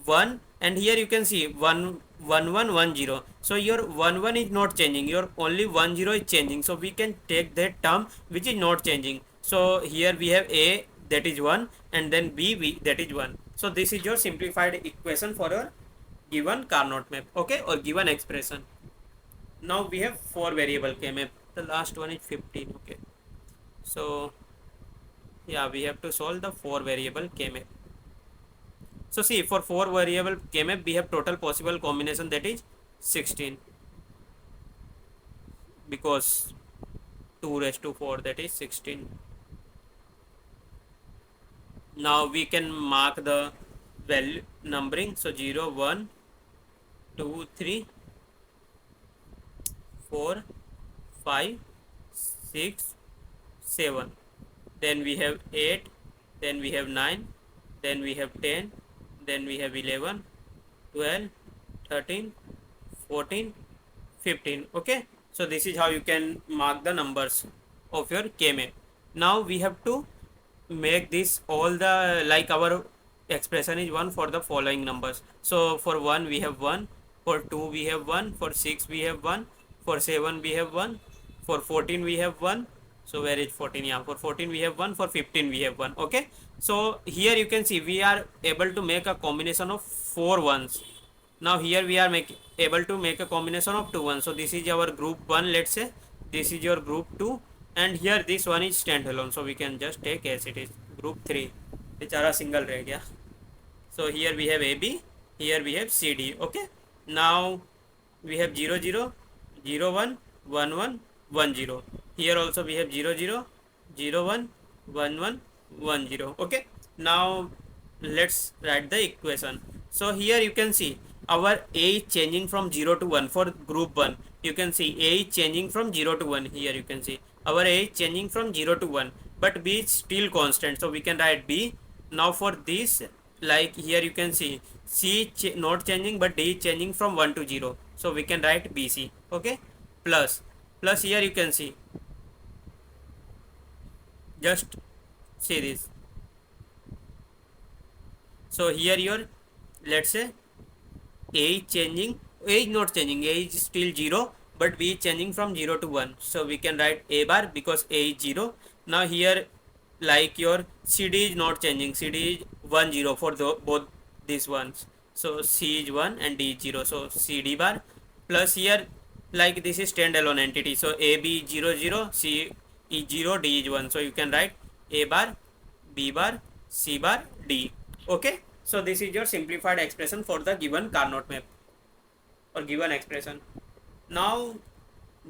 1, and here you can see 1 1 1 1 0. So your 1 1 is not changing, your only 1 0 is changing, so we can take that term which is not changing. So here we have A, that is 1, and then B that is 1. So this is your simplified equation for your given Carnot map. Okay, or given expression. Now we have 4 variable K map. The last one is 15. Okay, so yeah, we have to solve the 4 variable K map. So see, for 4 variable K map we have total possible combination, that is 16, because 2 raised to 4, that is 16. Now we can mark the value numbering. So 0 1 2 3 4 5 6 7. Then we have 8, then we have 9, then we have 10, then we have 11, 12, 13, 14, 15. Okay, so this is how you can mark the numbers of your K-map. Now we have to make this all the, like our expression is 1 for the following numbers. So for 1 we have 1, for 2 we have 1, for 6 we have 1, for 7 we have 1, for 14 we have 1. So where is 14? Yeah, for 14 we have 1, for 15 we have 1. Okay, so here you can see we are able to make a combination of 4 ones. Now here we are able to make a combination of 2 ones. So this is our group 1, let's say this is your group 2, and here this one is standalone, so we can just take as it is. Group 3 बेचारा single रह गया. So here we have AB, here we have CD. Okay, now we have 0 0 0 1 1 1 1 0. Here also we have 0 0 0 1 1 1 1 0. Okay, now let's write the equation. So here you can see our A is changing from 0 to 1 for group 1. You can see A is changing from 0 to 1. Here you can see our A is changing from 0 to 1, but B is still constant, so we can write B. Now for this, like here you can see C not changing, but D is changing from 1 to 0, so we can write BC. Okay, plus here you can see, just see this. So here your, let's say A is changing, A is not changing, A is still 0, but B is changing from 0 to 1, so we can write A bar because A is 0. Now here like your CD is not changing, CD is 1 0 for both these ones. So C is 1 and D is 0. So CD bar plus here, like this is standalone entity. So AB 0 0, C is 0, D is 1. So you can write A bar, B bar, C bar, D. Okay. So this is your simplified expression for the given Carnot map or given expression. Now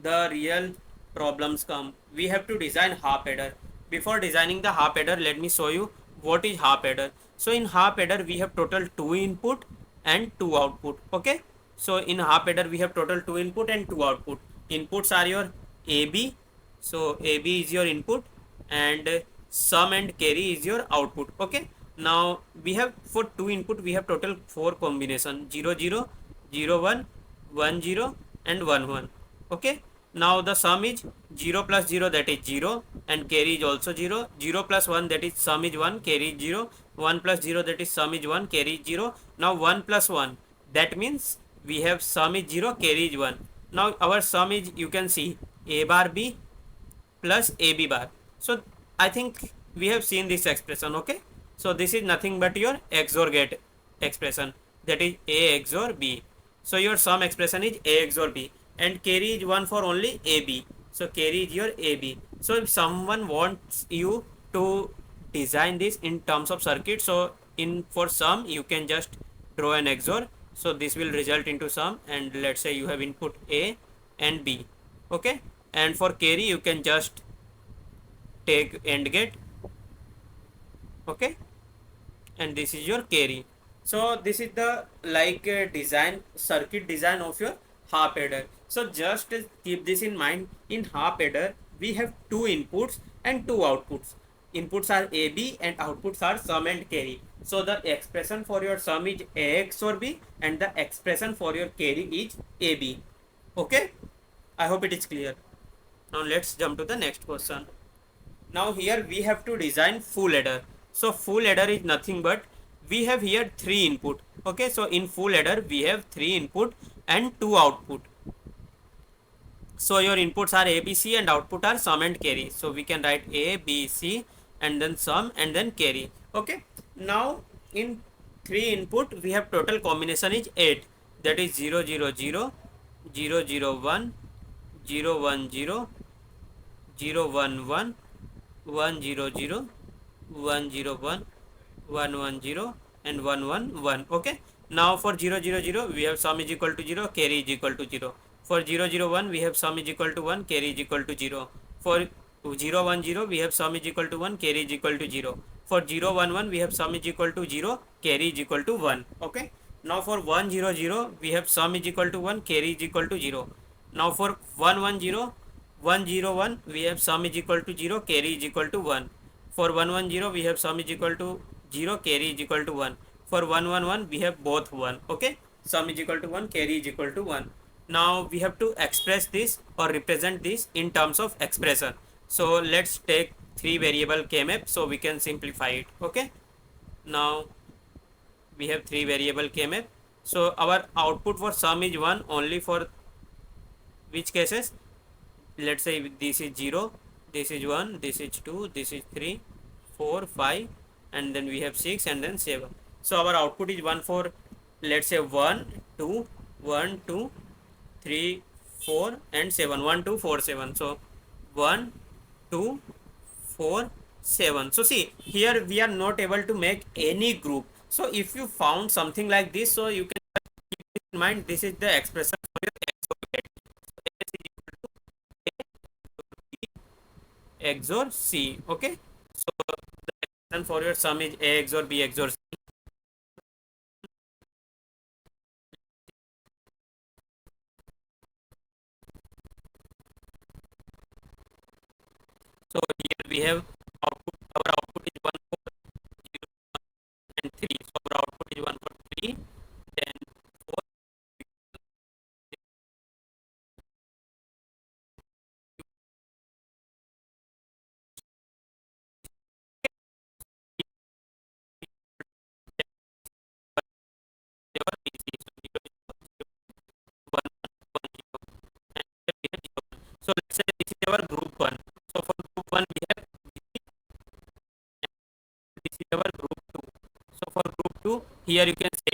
the real problems come. We have to design half adder. Before designing the half adder, let me show you what is half adder. So in half adder we have total 2 input and 2 output. Okay, so in half adder we have total 2 input and 2 output. Inputs are your AB, so AB is your input, and sum and carry is your output. Okay, now we have for 2 input we have total 4 combination: 0 0, 0 1, 1 0 and 1 1. Okay, now the sum is 0 plus 0, that is 0, and carry is also 0. 0 plus 1, that is sum is 1, carry is 0. 1 plus 0, that is sum is 1, carry is 0. Now 1 plus 1, that means we have sum is 0, carry is 1. Now our sum is, you can see, A bar B plus AB bar. So I think we have seen this expression. Okay, so this is nothing but your XOR gate expression, that is A XOR B. So your sum expression is A XOR B, and carry is 1 for only AB. So carry is your AB. So if someone wants you to design this in terms of circuit, so in for sum you can just draw an XOR. So this will result into sum, and let's say you have input A and B. Okay, and for carry you can just take AND gate. Okay, and this is your carry. So this is the like design, circuit design of your half adder. So just keep this in mind. In half adder we have 2 inputs and 2 outputs. Inputs are AB and outputs are sum and carry. So the expression for your sum is AX or B, and the expression for your carry is AB. Okay, I hope it is clear. Now let's jump to the next question. Now here we have to design full adder. So full adder is nothing but we have here 3 input. Okay, so in full adder we have 3 input and 2 output. So your inputs are A, B, C and output are sum and carry. So we can write A, B, C and then sum and then carry. Okay, now in 3 input we have total combination is 8, that is 0 0 0, 0 0 1, 0 1 0, 0 1 1, 1 0 0, 1 0 1, 1 1 0 and 1 1 1. Okay, now for 0 0 0 we have sum is equal to 0, carry is equal to 0. For 0 0 1 we have sum is equal to 1, carry is equal to 0. For 0 1 0 we have sum is equal to 1, carry is equal to 0. For 0 1 1 we have sum is equal to 0, carry is equal to 1. Okay, now for 1 0 0 we have sum is equal to 1, carry is equal to 0. Now for 1 1 0, 1 0 1 we have sum is equal to 0, carry is equal to 1. For 1 1 0 we have sum is equal to 0, carry is equal to 1. For 1 1 1 we have both 1. Okay, sum is equal to 1, carry is equal to 1. Now we have to express this or represent this in terms of expression. So let's take 3 variable K-map so we can simplify it. Okay, now we have 3 variable K-map. So our output for sum is 1 only for which cases? Let's say this is 0, this is 1, this is 2, this is 3, 4, 5 and then we have 6 and then 7. So our output is 1 for, let's say 1 2 1 2 3 4 and 7, 1 2 4 7. So 1 2 4 7. So see here we are not able to make any group. So if you found something like this, so you can keep in mind this is the expression for your XOR C. Okay, so the expression for your sum is A XOR B XOR C. So here we have output, our output is 1 for 0 and 3. So our output is 1 for 3, then 4. So let's say this is our group 1. So for group 1 we have, this is our group 2. So for group 2 Here you can say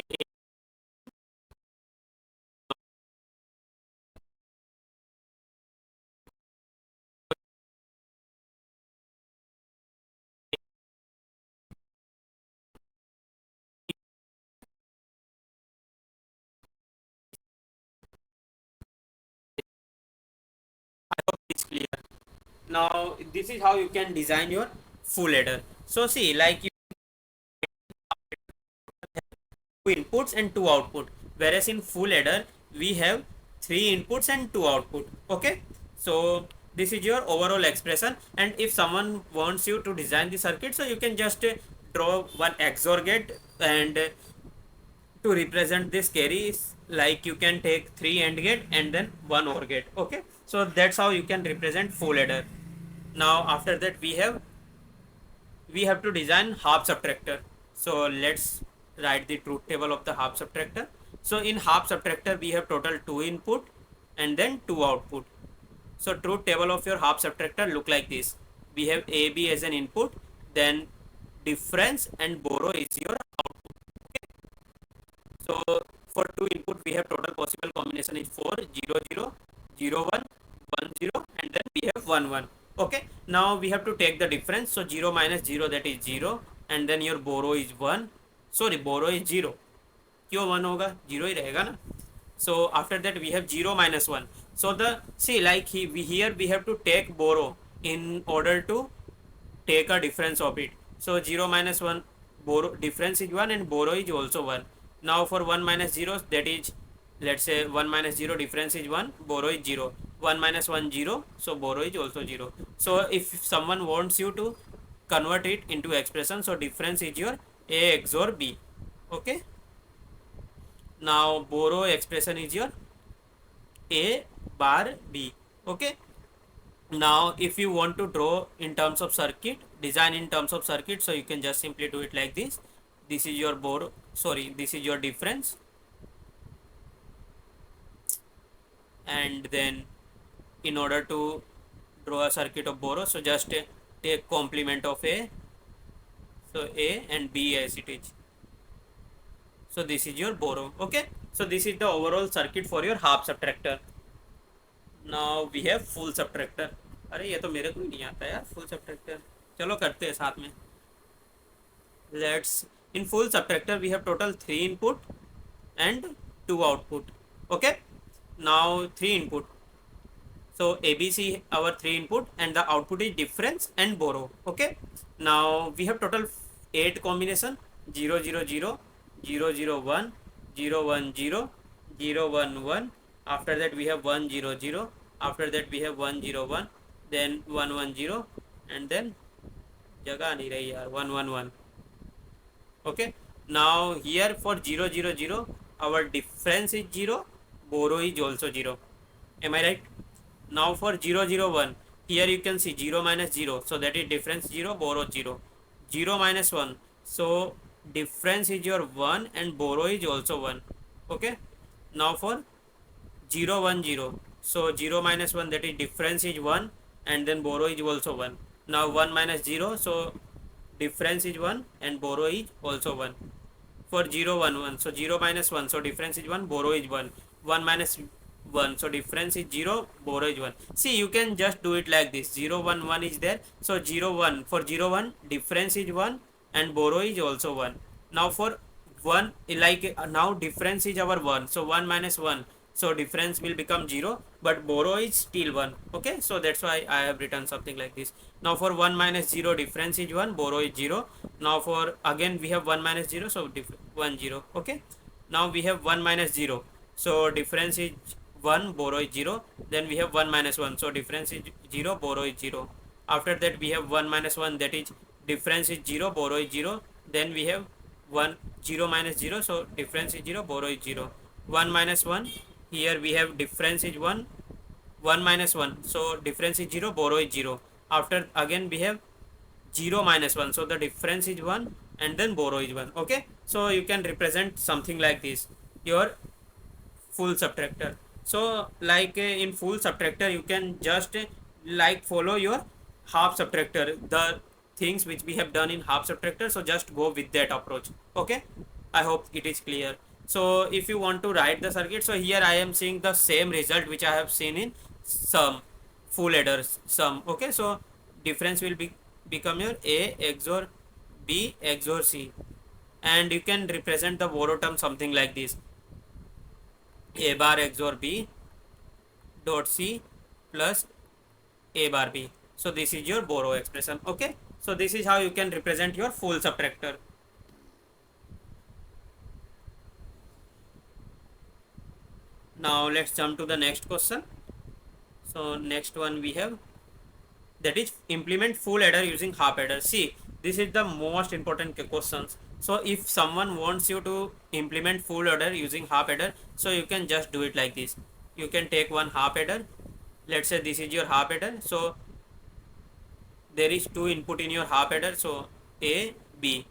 it's clear. Now this is how you can design your full adder. So see, like you two inputs and two output, whereas in full adder we have three inputs and two output. Okay, so this is your overall expression, and if someone wants you to design the circuit, so you can just draw one XOR gate, and to represent this carries, like you can take three AND gate and then one OR gate. Okay, so that's how you can represent full adder. Now after that we have to design half subtractor. So let's write the truth table of the half subtractor. So in half subtractor we have total two input and then two output. So truth table of your half subtractor look like this. We have AB as an input, then difference and borrow is your output. Okay. So for two input we have total possible combination is 4 0 0 0 1 1 0, and then we have 1 1. Okay, now we have to take the difference. So 0 minus 0, that is 0, and then your borrow is 1. Sorry, borrow is 0. क्यों 1 होगा, 0 ही रहेगा ना. So after that we have 0 minus 1. So the see, like here we have to take borrow in order to take a difference of it. So 0 minus 1, borrow difference is 1 and borrow is also 1. Now for 1 minus 0, that is, let's say 1 minus 0 difference is 1, borrow is 0. 1 minus 1 0, so borrow is also 0. So if someone wants you to convert it into expression, so difference is your A XOR B. Okay, now borrow expression is your A bar B. Okay, now if you want to draw in terms of circuit, design in terms of circuit, so you can just simply do it like this. This is your borrow, sorry, this is your difference, and then in order to draw a circuit of borrow, so just take complement of A, so A and B as it is. So this is your borrow. Okay, so this is the overall circuit for your half subtractor. Now we have full subtractor. अरे ये तो मेरे को ही नहीं आता यार full subtractor. चलो करते हैं साथ में. Let's, in full subtractor we have total 3 input and 2 output. Okay, now 3 input. So ABC our 3 input and the output is difference and borrow. Okay, now we have total 8 combination: 0 0 0 0 0 1 0 1 0 0 1 1. After that we have 1 0 0. After that we have 1 0 1, then 1 1 0, and then जगह नहीं रही यार 1 1 1. Okay, now here for 0 0 0 our difference is 0, borrow is also 0. Am I right? Now for 0 0 1, here you can see 0 minus 0, so that is difference 0, borrow 0. 0 minus 1, so difference is your 1 and borrow is also 1. Okay, now for 0 1 0, so 0 minus 1, that is difference is 1 and then borrow is also 1. Now 1 minus 0, so difference is 1 and borrow is also 1. For 0 1 1, so 0 minus 1, so difference is 1, borrow is 1. 1 minus 1, so difference is 0, borrow is 1. See, you can just do it like this. 0 1 1 is there, so 0 1, for 0 1 difference is 1 and borrow is also 1. Now for 1, like now difference is our 1, so 1 minus 1, so difference will become 0, but borrow is still 1. Okay, so that's why I have written something like this. Now for 1 minus 0, difference is 1, borrow is 0. Now for again we have 1 minus 0, so 1 0. Okay, now we have 1 minus 0, so difference is 1, borrow is 0. Then we have 1 minus 1, so difference is 0, borrow is 0. After that we have 1 minus 1, that is difference is 0, borrow is 0. Then we have 1 0 minus 0, so difference is 0, borrow is 0. 1 minus 1, here we have difference is 1, 1 minus 1, so difference is 0, borrow is 0. After again we have 0 minus 1, so the difference is 1 and then borrow is 1. Okay, so you can represent something like this, your full subtractor. So like in full subtractor you can just like follow your half subtractor, the things which we have done in half subtractor, so just go with that approach. Okay, I hope it is clear. So if you want to write the circuit, so here I am seeing the same result which I have seen in sum, full adder sum. Okay, so difference will be become your A XOR B XOR C, and you can represent the borrow term something like this: A bar XOR B dot C plus A bar B. So this is your borrow expression. Okay, so this is how you can represent your full subtractor. Now let's jump to the next question. So next one we have, that is implement full adder using half adder. See, this is the most important questions. So if someone wants you to implement full adder using half adder, so you can just do it like this. You can take one half adder. Let's say this is your half adder. So there is two input in your half adder, so A B.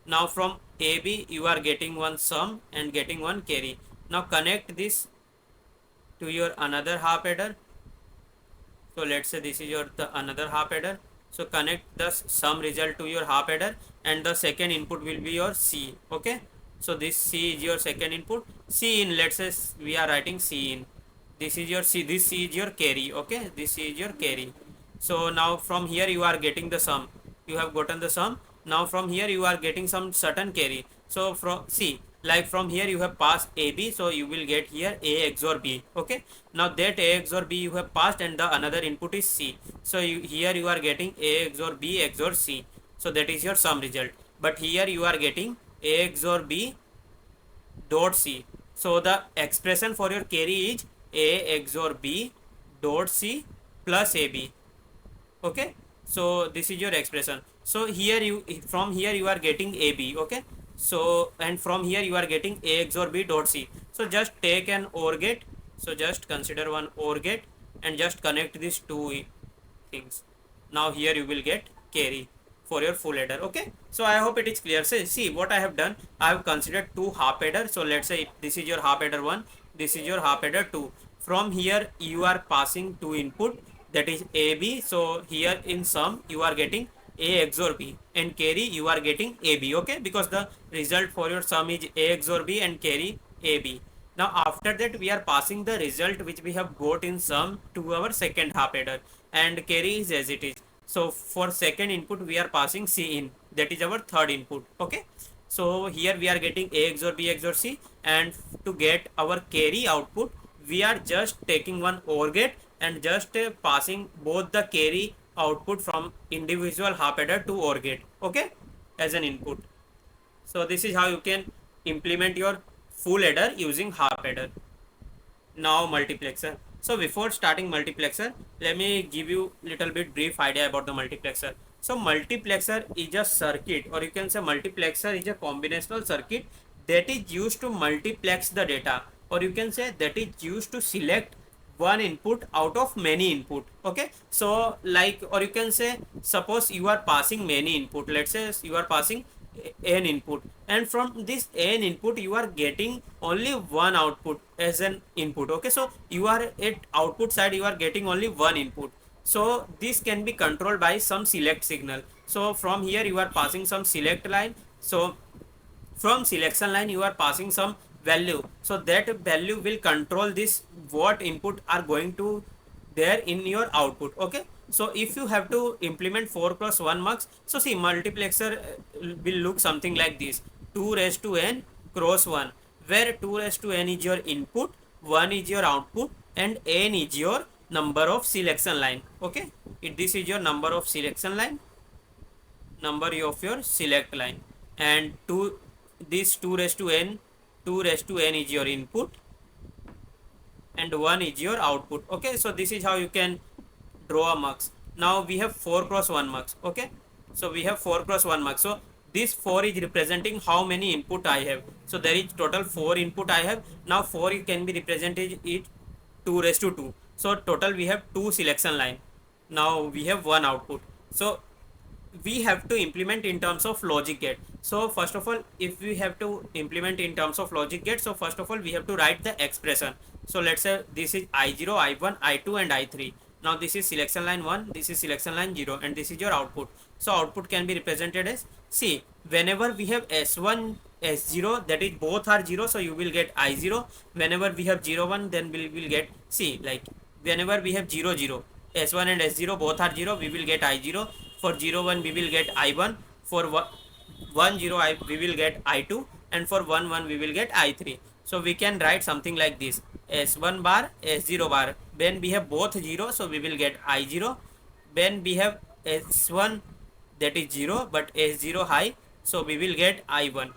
Now from A B you are getting one sum and getting one carry. Now connect this to your another half adder. So let's say this is your another half adder. So connect the sum result to your half adder, and the second input will be your C. Okay, so this C is your second input. C in, let's say we are writing C in. This is your C, this C is your carry. Okay, this C is your carry. So now from here you are getting the sum. You have gotten the sum. Now from here you are getting some certain carry. So from C, like from here you have passed AB, so you will get here A XOR B. Okay, now that A XOR B you have passed, and the another input is C. So here you are getting A XOR B XOR C. So that is your sum result. But here you are getting A XOR B dot C. So the expression for your carry is A XOR B dot C plus AB. Okay, so this is your expression. So here you, from here you are getting AB. Okay, so and from here you are getting A XOR B dot C. So just take an OR gate. So just consider one OR gate and just connect these two things. Now here you will get carry for your full adder. Okay, so I hope it is clear. So see what I have done, I have considered two half adder. So let's say this is your half adder 1, this is your half adder 2. From here you are passing two input, that is AB. So here in sum you are getting A XOR B, and carry you are getting AB. Okay, because the result for your sum is A XOR B and carry AB. Now after that we are passing the result which we have got in sum to our second half adder, and carry is as it is. So for second input we are passing C in, that is our third input. Okay, so here we are getting A XOR B XOR C, and to get our carry output we are just taking one OR gate and just passing both the carry output from individual half adder to OR gate. Okay, as an input. So this is how you can implement your full adder using half adder. Now multiplexer. So before starting multiplexer, let me give you little bit brief idea about the multiplexer. So multiplexer is a circuit, or you can say multiplexer is a combinational circuit that is used to multiplex the data, or you can say that is used to select one input out of many input. Okay, so like, or you can say suppose you are passing many input, let's say you are passing n input, and from this n input you are getting only one output as an input. Okay, so you are at output side you are getting only one input. So this can be controlled by some select signal. So from here you are passing some select line. So from selection line you are passing some value, so that value will control this what input are going to there in your output. Okay, so if you have to implement 4 cross 1 mux, so see multiplexer will look something like this: 2 raised to n cross 1, where 2 raised to n is your input, 1 is your output, and n is your number of selection line. Okay, this is your number of selection line, number of your select line, and 2, this 2 raised to n, 2 raised to n is your input, and 1 is your output. Okay, so this is how you can draw a mux. Now we have 4 cross 1 mux. Okay, so we have 4 cross 1 mux. So this 4 is representing how many input I have. So there is total 4 input I have. Now 4 can be represented it 2 raised to 2. So total we have 2 selection line. Now we have 1 output. So we have to implement in terms of logic gate. So first of all, if we have to implement in terms of logic gate, so first of all we have to write the expression. So let's say this is I0, I1, I2 and I3. Now this is selection line 1, this is selection line 0, and this is your output. So output can be represented as, see, whenever we have S1 S0, that is both are 0, so you will get I0. Whenever we have 0 1, then we will get, see, like whenever we have 0 0, S1 and S0 both are 0, we will get I0. For 0 1 we will get I1. For 1 0 we will get I2, and for 1 1 we will get I3. So we can write something like this: S1 bar, S0 bar. When we have both 0, so we will get I0. When we have S1, that is 0 but S0 high, so we will get I1.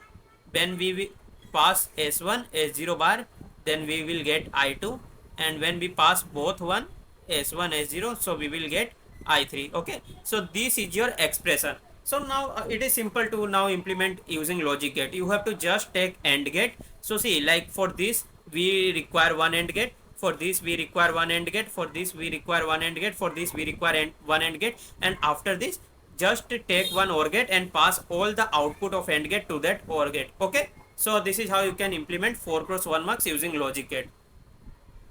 When we pass S1 S0 bar, then we will get I2, and when we pass both one S1 S0, so we will get I3. Okay, so this is your expression. So now it is simple to now implement using logic gate. You have to just take AND gate. So see, like for this we require one AND gate, for this we require one AND gate, for this we require one AND gate, for this we require one AND gate, and after this just take one OR gate and pass all the output of AND gate to that OR gate. Okay, so this is how you can implement 4x1 mux using logic gate.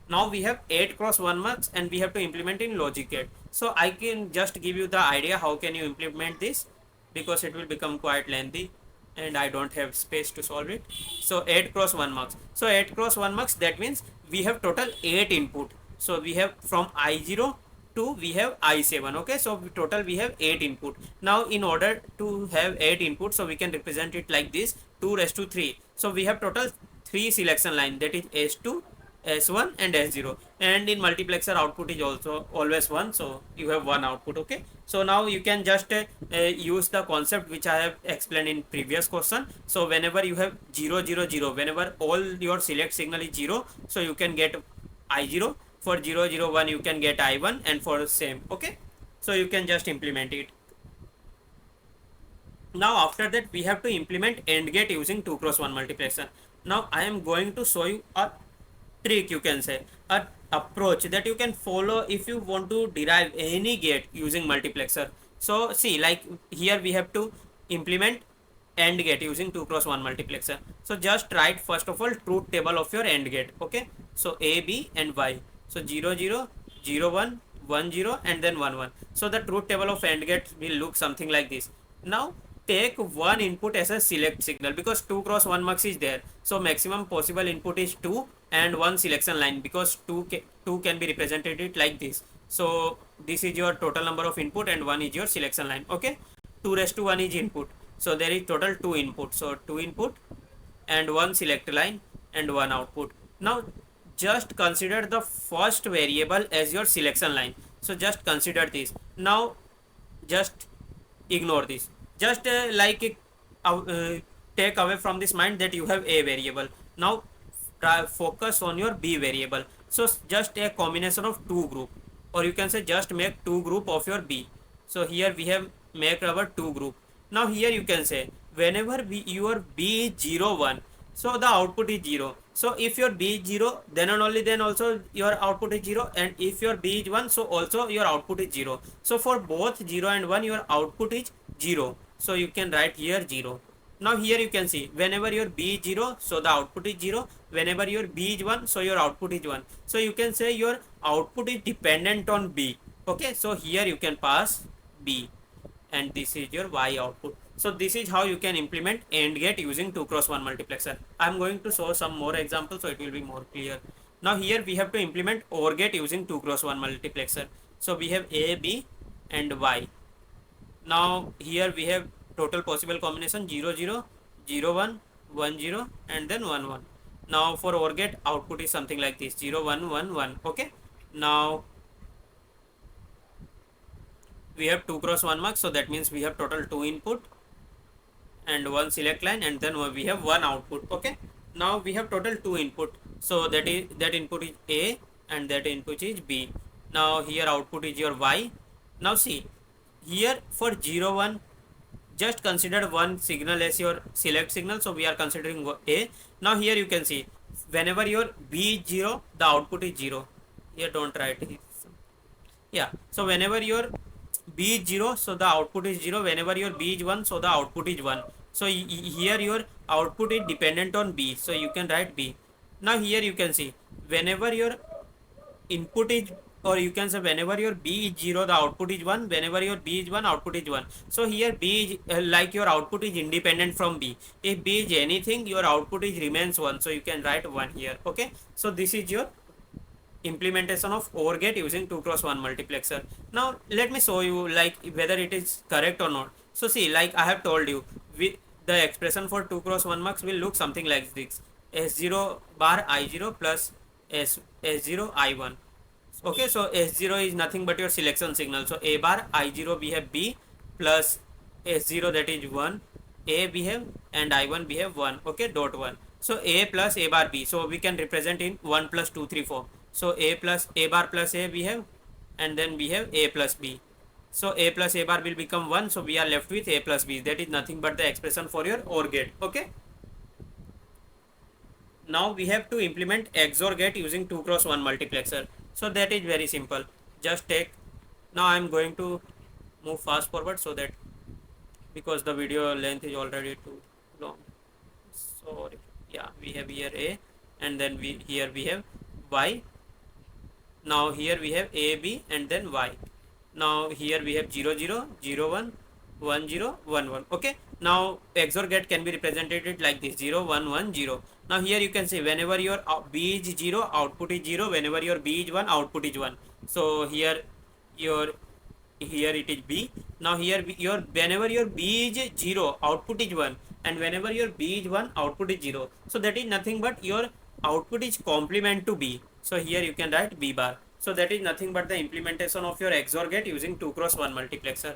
Now we have 8x1 mux and we have to implement in logic gate. So I can just give you the idea how can you implement this, because it will become quite lengthy and I don't have space to solve it. So 8x1 mux. So 8x1 mux, that means we have total 8 input. So we have from I0 to we have I7. Okay, so total we have 8 input. Now in order to have 8 input, so we can represent it like this: 2 raised to 3. So we have total 3 selection line, that is S2, S1 and S0, and in multiplexer output is also always 1, so you have one output. Okay, so now you can just use the concept which I have explained in previous question. So whenever you have 0 0 0, whenever all your select signal is 0, so you can get I0. For 0 0 1 you can get I1, and for same. Okay, so you can just implement it. Now after that we have to implement AND gate using 2x1 multiplexer. Now I am going to show you a trick, you can say a approach that you can follow if you want to derive any gate using multiplexer. So see, like here we have to implement AND gate using 2x1 multiplexer. So just write first of all truth table of your AND gate. Okay, so A, B and Y. So 0 0 0 1 1 0 and then 1 1. So the truth table of AND gate will look something like this. Now take one input as a select signal, because 2x1 mux is there, so maximum possible input is 2 and one selection line, because 2 can be represented it like this. So this is your total number of input and 1 is your selection line. Okay, 2 raised to 1 is input, so there is total 2 input, so 2 input and 1 select line and 1 output. Now just consider the first variable as your selection line, so just consider this. Now just ignore this, just take away from this mind that you have a variable. Now focus on your B variable. So just a combination of two group, or you can say just make two group of your B. So here we have make our two group. Now here you can say whenever your B is 0 1, so the output is 0. So if your B is 0, then and only then also your output is 0, and if your B is 1, so also your output is 0. So for both 0 and 1 your output is 0, so you can write here 0. Now here you can see whenever your B is 0, so the output is 0. Whenever your B is 1, so your output is 1. So you can say your output is dependent on B. Okay, so here you can pass B, and this is your Y output. So this is how you can implement AND gate using 2x1 multiplexer. I am going to show some more examples so it will be more clear. Now here we have to implement OR gate using 2x1 multiplexer. So we have A, B and Y. Now here we have total possible combination 0 0 0 1 1 0 and then 1 1. Now for OR gate output is something like this: 0 1 1 1. Okay, now we have 2x1 mux, so that means we have total 2 input and 1 select line, and then we have 1 output. Okay, now we have total 2 input, so that input is A and that input is B. Now here output is your Y. Now see here for 0 1, just consider one signal as your select signal, so we are considering A. Now here you can see whenever your B is 0, the output is 0. Here don't write it. Yeah, so whenever your B is 0, so the output is 0. Whenever your B is 1, so the output is 1. So here your output is dependent on B, so you can write B. Now here you can see whenever your input is or you can say whenever your B is 0, the output is 1. Whenever your B is 1, output is 1. So here B is like your output is independent from B. If B is anything, your output is remains 1. So you can write 1 here. Okay. So this is your implementation of OR gate using 2x1 multiplexer. Now let me show you like whether it is correct or not. So see, like I have told you, the expression for 2x1 mux will look something like this: S0 bar I0 plus S0 I1. Okay, so S0 is nothing but your selection signal. So A bar I0 we have B plus S0, that is 1. A we have and I1 we have 1. Okay, dot 1. So A plus A bar B. So we can represent in 1 plus 2 3 4. So A plus A bar plus A we have, and then we have A plus B. So A plus A bar will become 1. So we are left with A plus B. That is nothing but the expression for your OR gate. Okay. Now we have to implement XOR gate using 2x1 multiplexer. So that is very simple. Just take, now I am going to move fast forward so that, because the video length is already too long. Sorry. Yeah, we have here A, and then here we have Y. Now here we have A, B, and then Y. Now here we have 0 0 0 1 1 0 1 1. Okay. Now XOR gate can be represented like this: 0 1 1 0. Now here you can see whenever your B is 0, output is 0. Whenever your B is 1, output is 1. So here it is B. Now here your whenever your B is 0, output is 1, and whenever your B is 1, output is 0. So that is nothing but your output is complement to B. So here you can write B bar. So that is nothing but the implementation of your XOR gate using 2x1 multiplexer.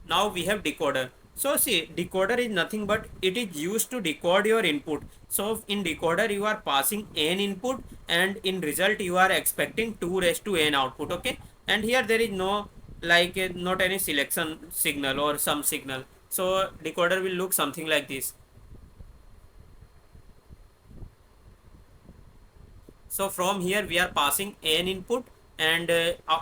Now we have decoder. So see, decoder is nothing but it is used to decode your input. So in decoder you are passing n input, and in result you are expecting 2 raised to n output. Okay, and here there is no like not any selection signal or some signal. So decoder will look something like this. So from here we are passing n input, and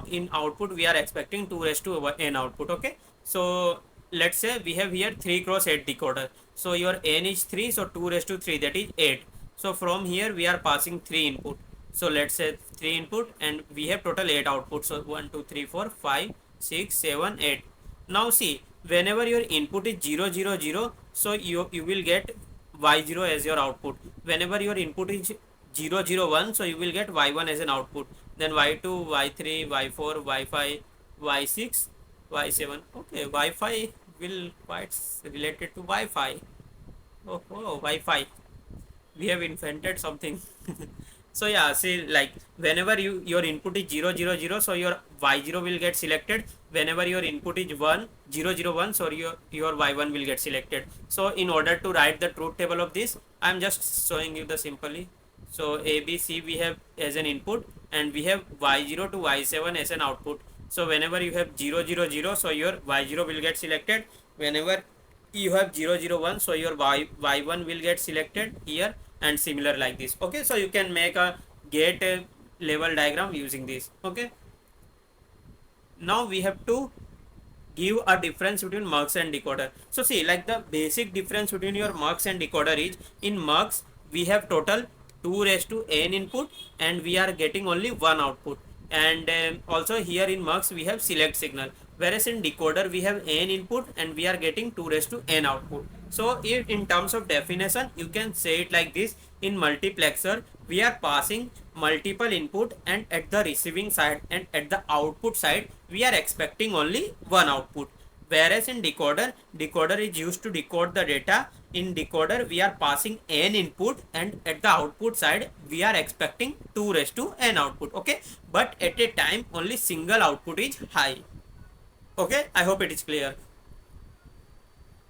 in output we are expecting 2 raised to n output. Okay, so let's say we have here 3x8 decoder. So your n is 3, so 2 raised to 3, that is 8. So from here we are passing 3 input. So let's say 3 input, and we have total 8 output. So 1 2 3 4 5 6 7 8. Now see, whenever your input is 0 0 0, so you will get y0 as your output. Whenever your input is 0 0 1, so you will get y1 as an output. Then y2 y3 y4 y5 y6 y7. Okay, Wi-Fi will quite related to Wi-Fi. Oh, Wi-Fi. We have invented something. So yeah, see, like whenever your input is 0 0 0, so your y0 will get selected. Whenever your input is 1 0 0 1, so your y1 will get selected. So in order to write the truth table of this, I am just showing you the simply. So A B C we have as an input, and we have y0 to y7 as an output. So whenever you have 0 0 0, so your y0 will get selected. Whenever you have 0 0 1, so your y1 will get selected here, and similar like this. Okay, so you can make a gate level diagram using this. Okay, now we have to give a difference between mux and decoder. So see, like the basic difference between your mux and decoder is, in mux we have total 2 raised to n input, and we are getting only one output. And also here in mux we have select signal, whereas in decoder we have n input and we are getting 2 raised to n output. So if in terms of definition you can say it like this: in multiplexer we are passing multiple input, and at the receiving side and at the output side we are expecting only one output. Whereas in decoder is used to decode the data. In decoder we are passing n input, and at the output side we are expecting 2 raised to n output. Okay, but at a time only single output is high. Okay, I hope it is clear.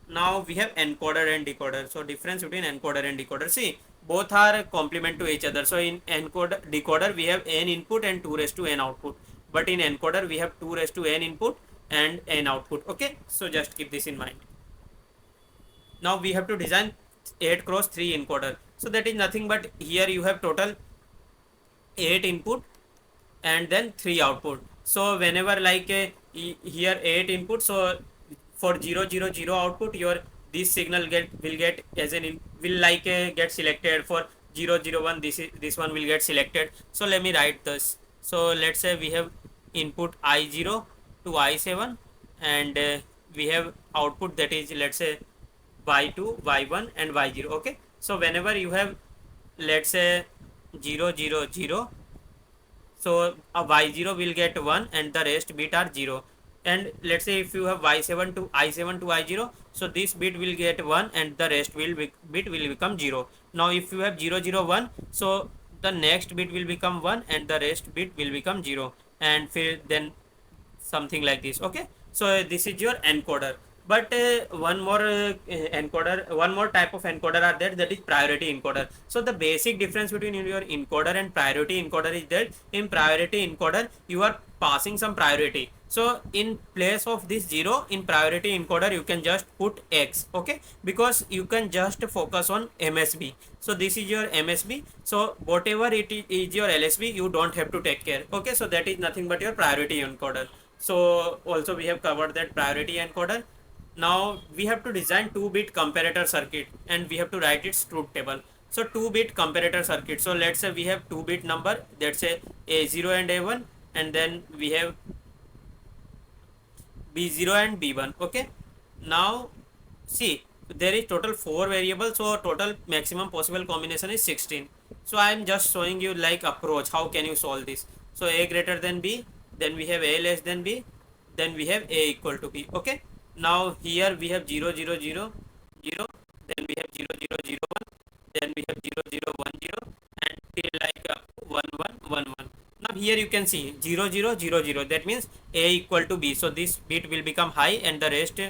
Now we have encoder and decoder. So difference between encoder and decoder, see, both are complement to each other. So in decoder we have n input and 2 raised to n output, but in encoder we have 2 raised to n input and n output. Okay, so just keep this in mind. Now we have to design 8x3 encoder. So that is nothing but here you have total 8 input and then 3 output. So whenever like here 8 input, so for 0 0 0 output, your this signal will get as an will like get selected. For 0 0 1, this one will get selected. So let me write this. So let's say we have input I0 to I7, and we have output, that is, let's say Y2, Y1 and Y0. Okay, so whenever you have, let's say, 0 0 0, so a y0 will get 1 and the rest bit are 0. And let's say if you have y7 to i7 to i0, so this bit will get 1 and the rest bit will become 0. Now if you have 0 0 1, so the next bit will become 1 and the rest bit will become 0, and then something like this. Okay, so this is your encoder. But one more type of encoder are there, that is priority encoder. So the basic difference between your encoder and priority encoder is that in priority encoder you are passing some priority. So in place of this 0 in priority encoder you can just put x. Okay, because you can just focus on MSB. So this is your MSB, so whatever is your LSB you don't have to take care. Okay, so that is nothing but your priority encoder. So also we have covered that priority encoder. Now we have to design 2-bit comparator circuit and we have to write its truth table. So 2-bit comparator circuit, so let's say we have 2-bit number, let's say A0 and A1, and then we have B0 and B1. Okay, now see, there is total 4 variables, so total maximum possible combination is 16. So I am just showing you like approach, how can you solve this. So A greater than B, then we have A less than B, then we have A equal to B. Okay, now here we have 0 0 0 0, then we have 0 0 0 1, then we have 0 0 1 0, and till like 1 1 1 1. Now here you can see 0 0 0 0, that means A equal to B, so this bit will become high and the rest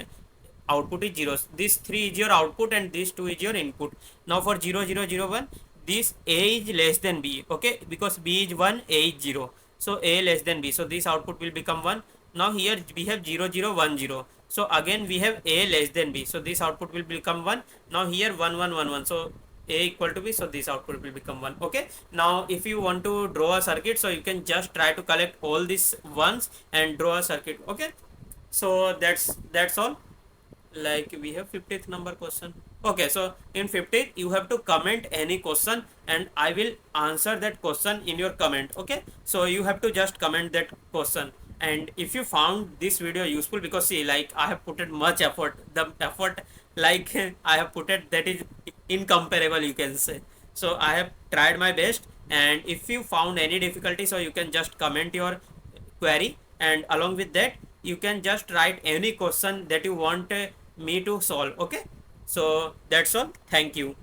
output is 0. This 3 is your output and this 2 is your input. Now for 0 0 0 1, this A is less than B. Okay, because B is 1, A is 0, so A less than B, so this output will become 1. Now here we have 0 0 1 0, so again we have A less than B, so this output will become 1. Now here 1 1 1 1, so A equal to B, so this output will become 1. Okay, now if you want to draw a circuit, so you can just try to collect all these ones and draw a circuit. Okay, so that's all. Like we have 50th number question. Okay, so in 50th you have to comment any question and I will answer that question in your comment. Okay, so you have to just comment that question. And if you found this video useful, because see, like I have put it much effort, the effort like I have put it, that is incomparable, you can say. So I have tried my best, and if you found any difficulty, so you can just comment your query, and along with that you can just write any question that you want me to solve. Okay, so that's all. Thank you.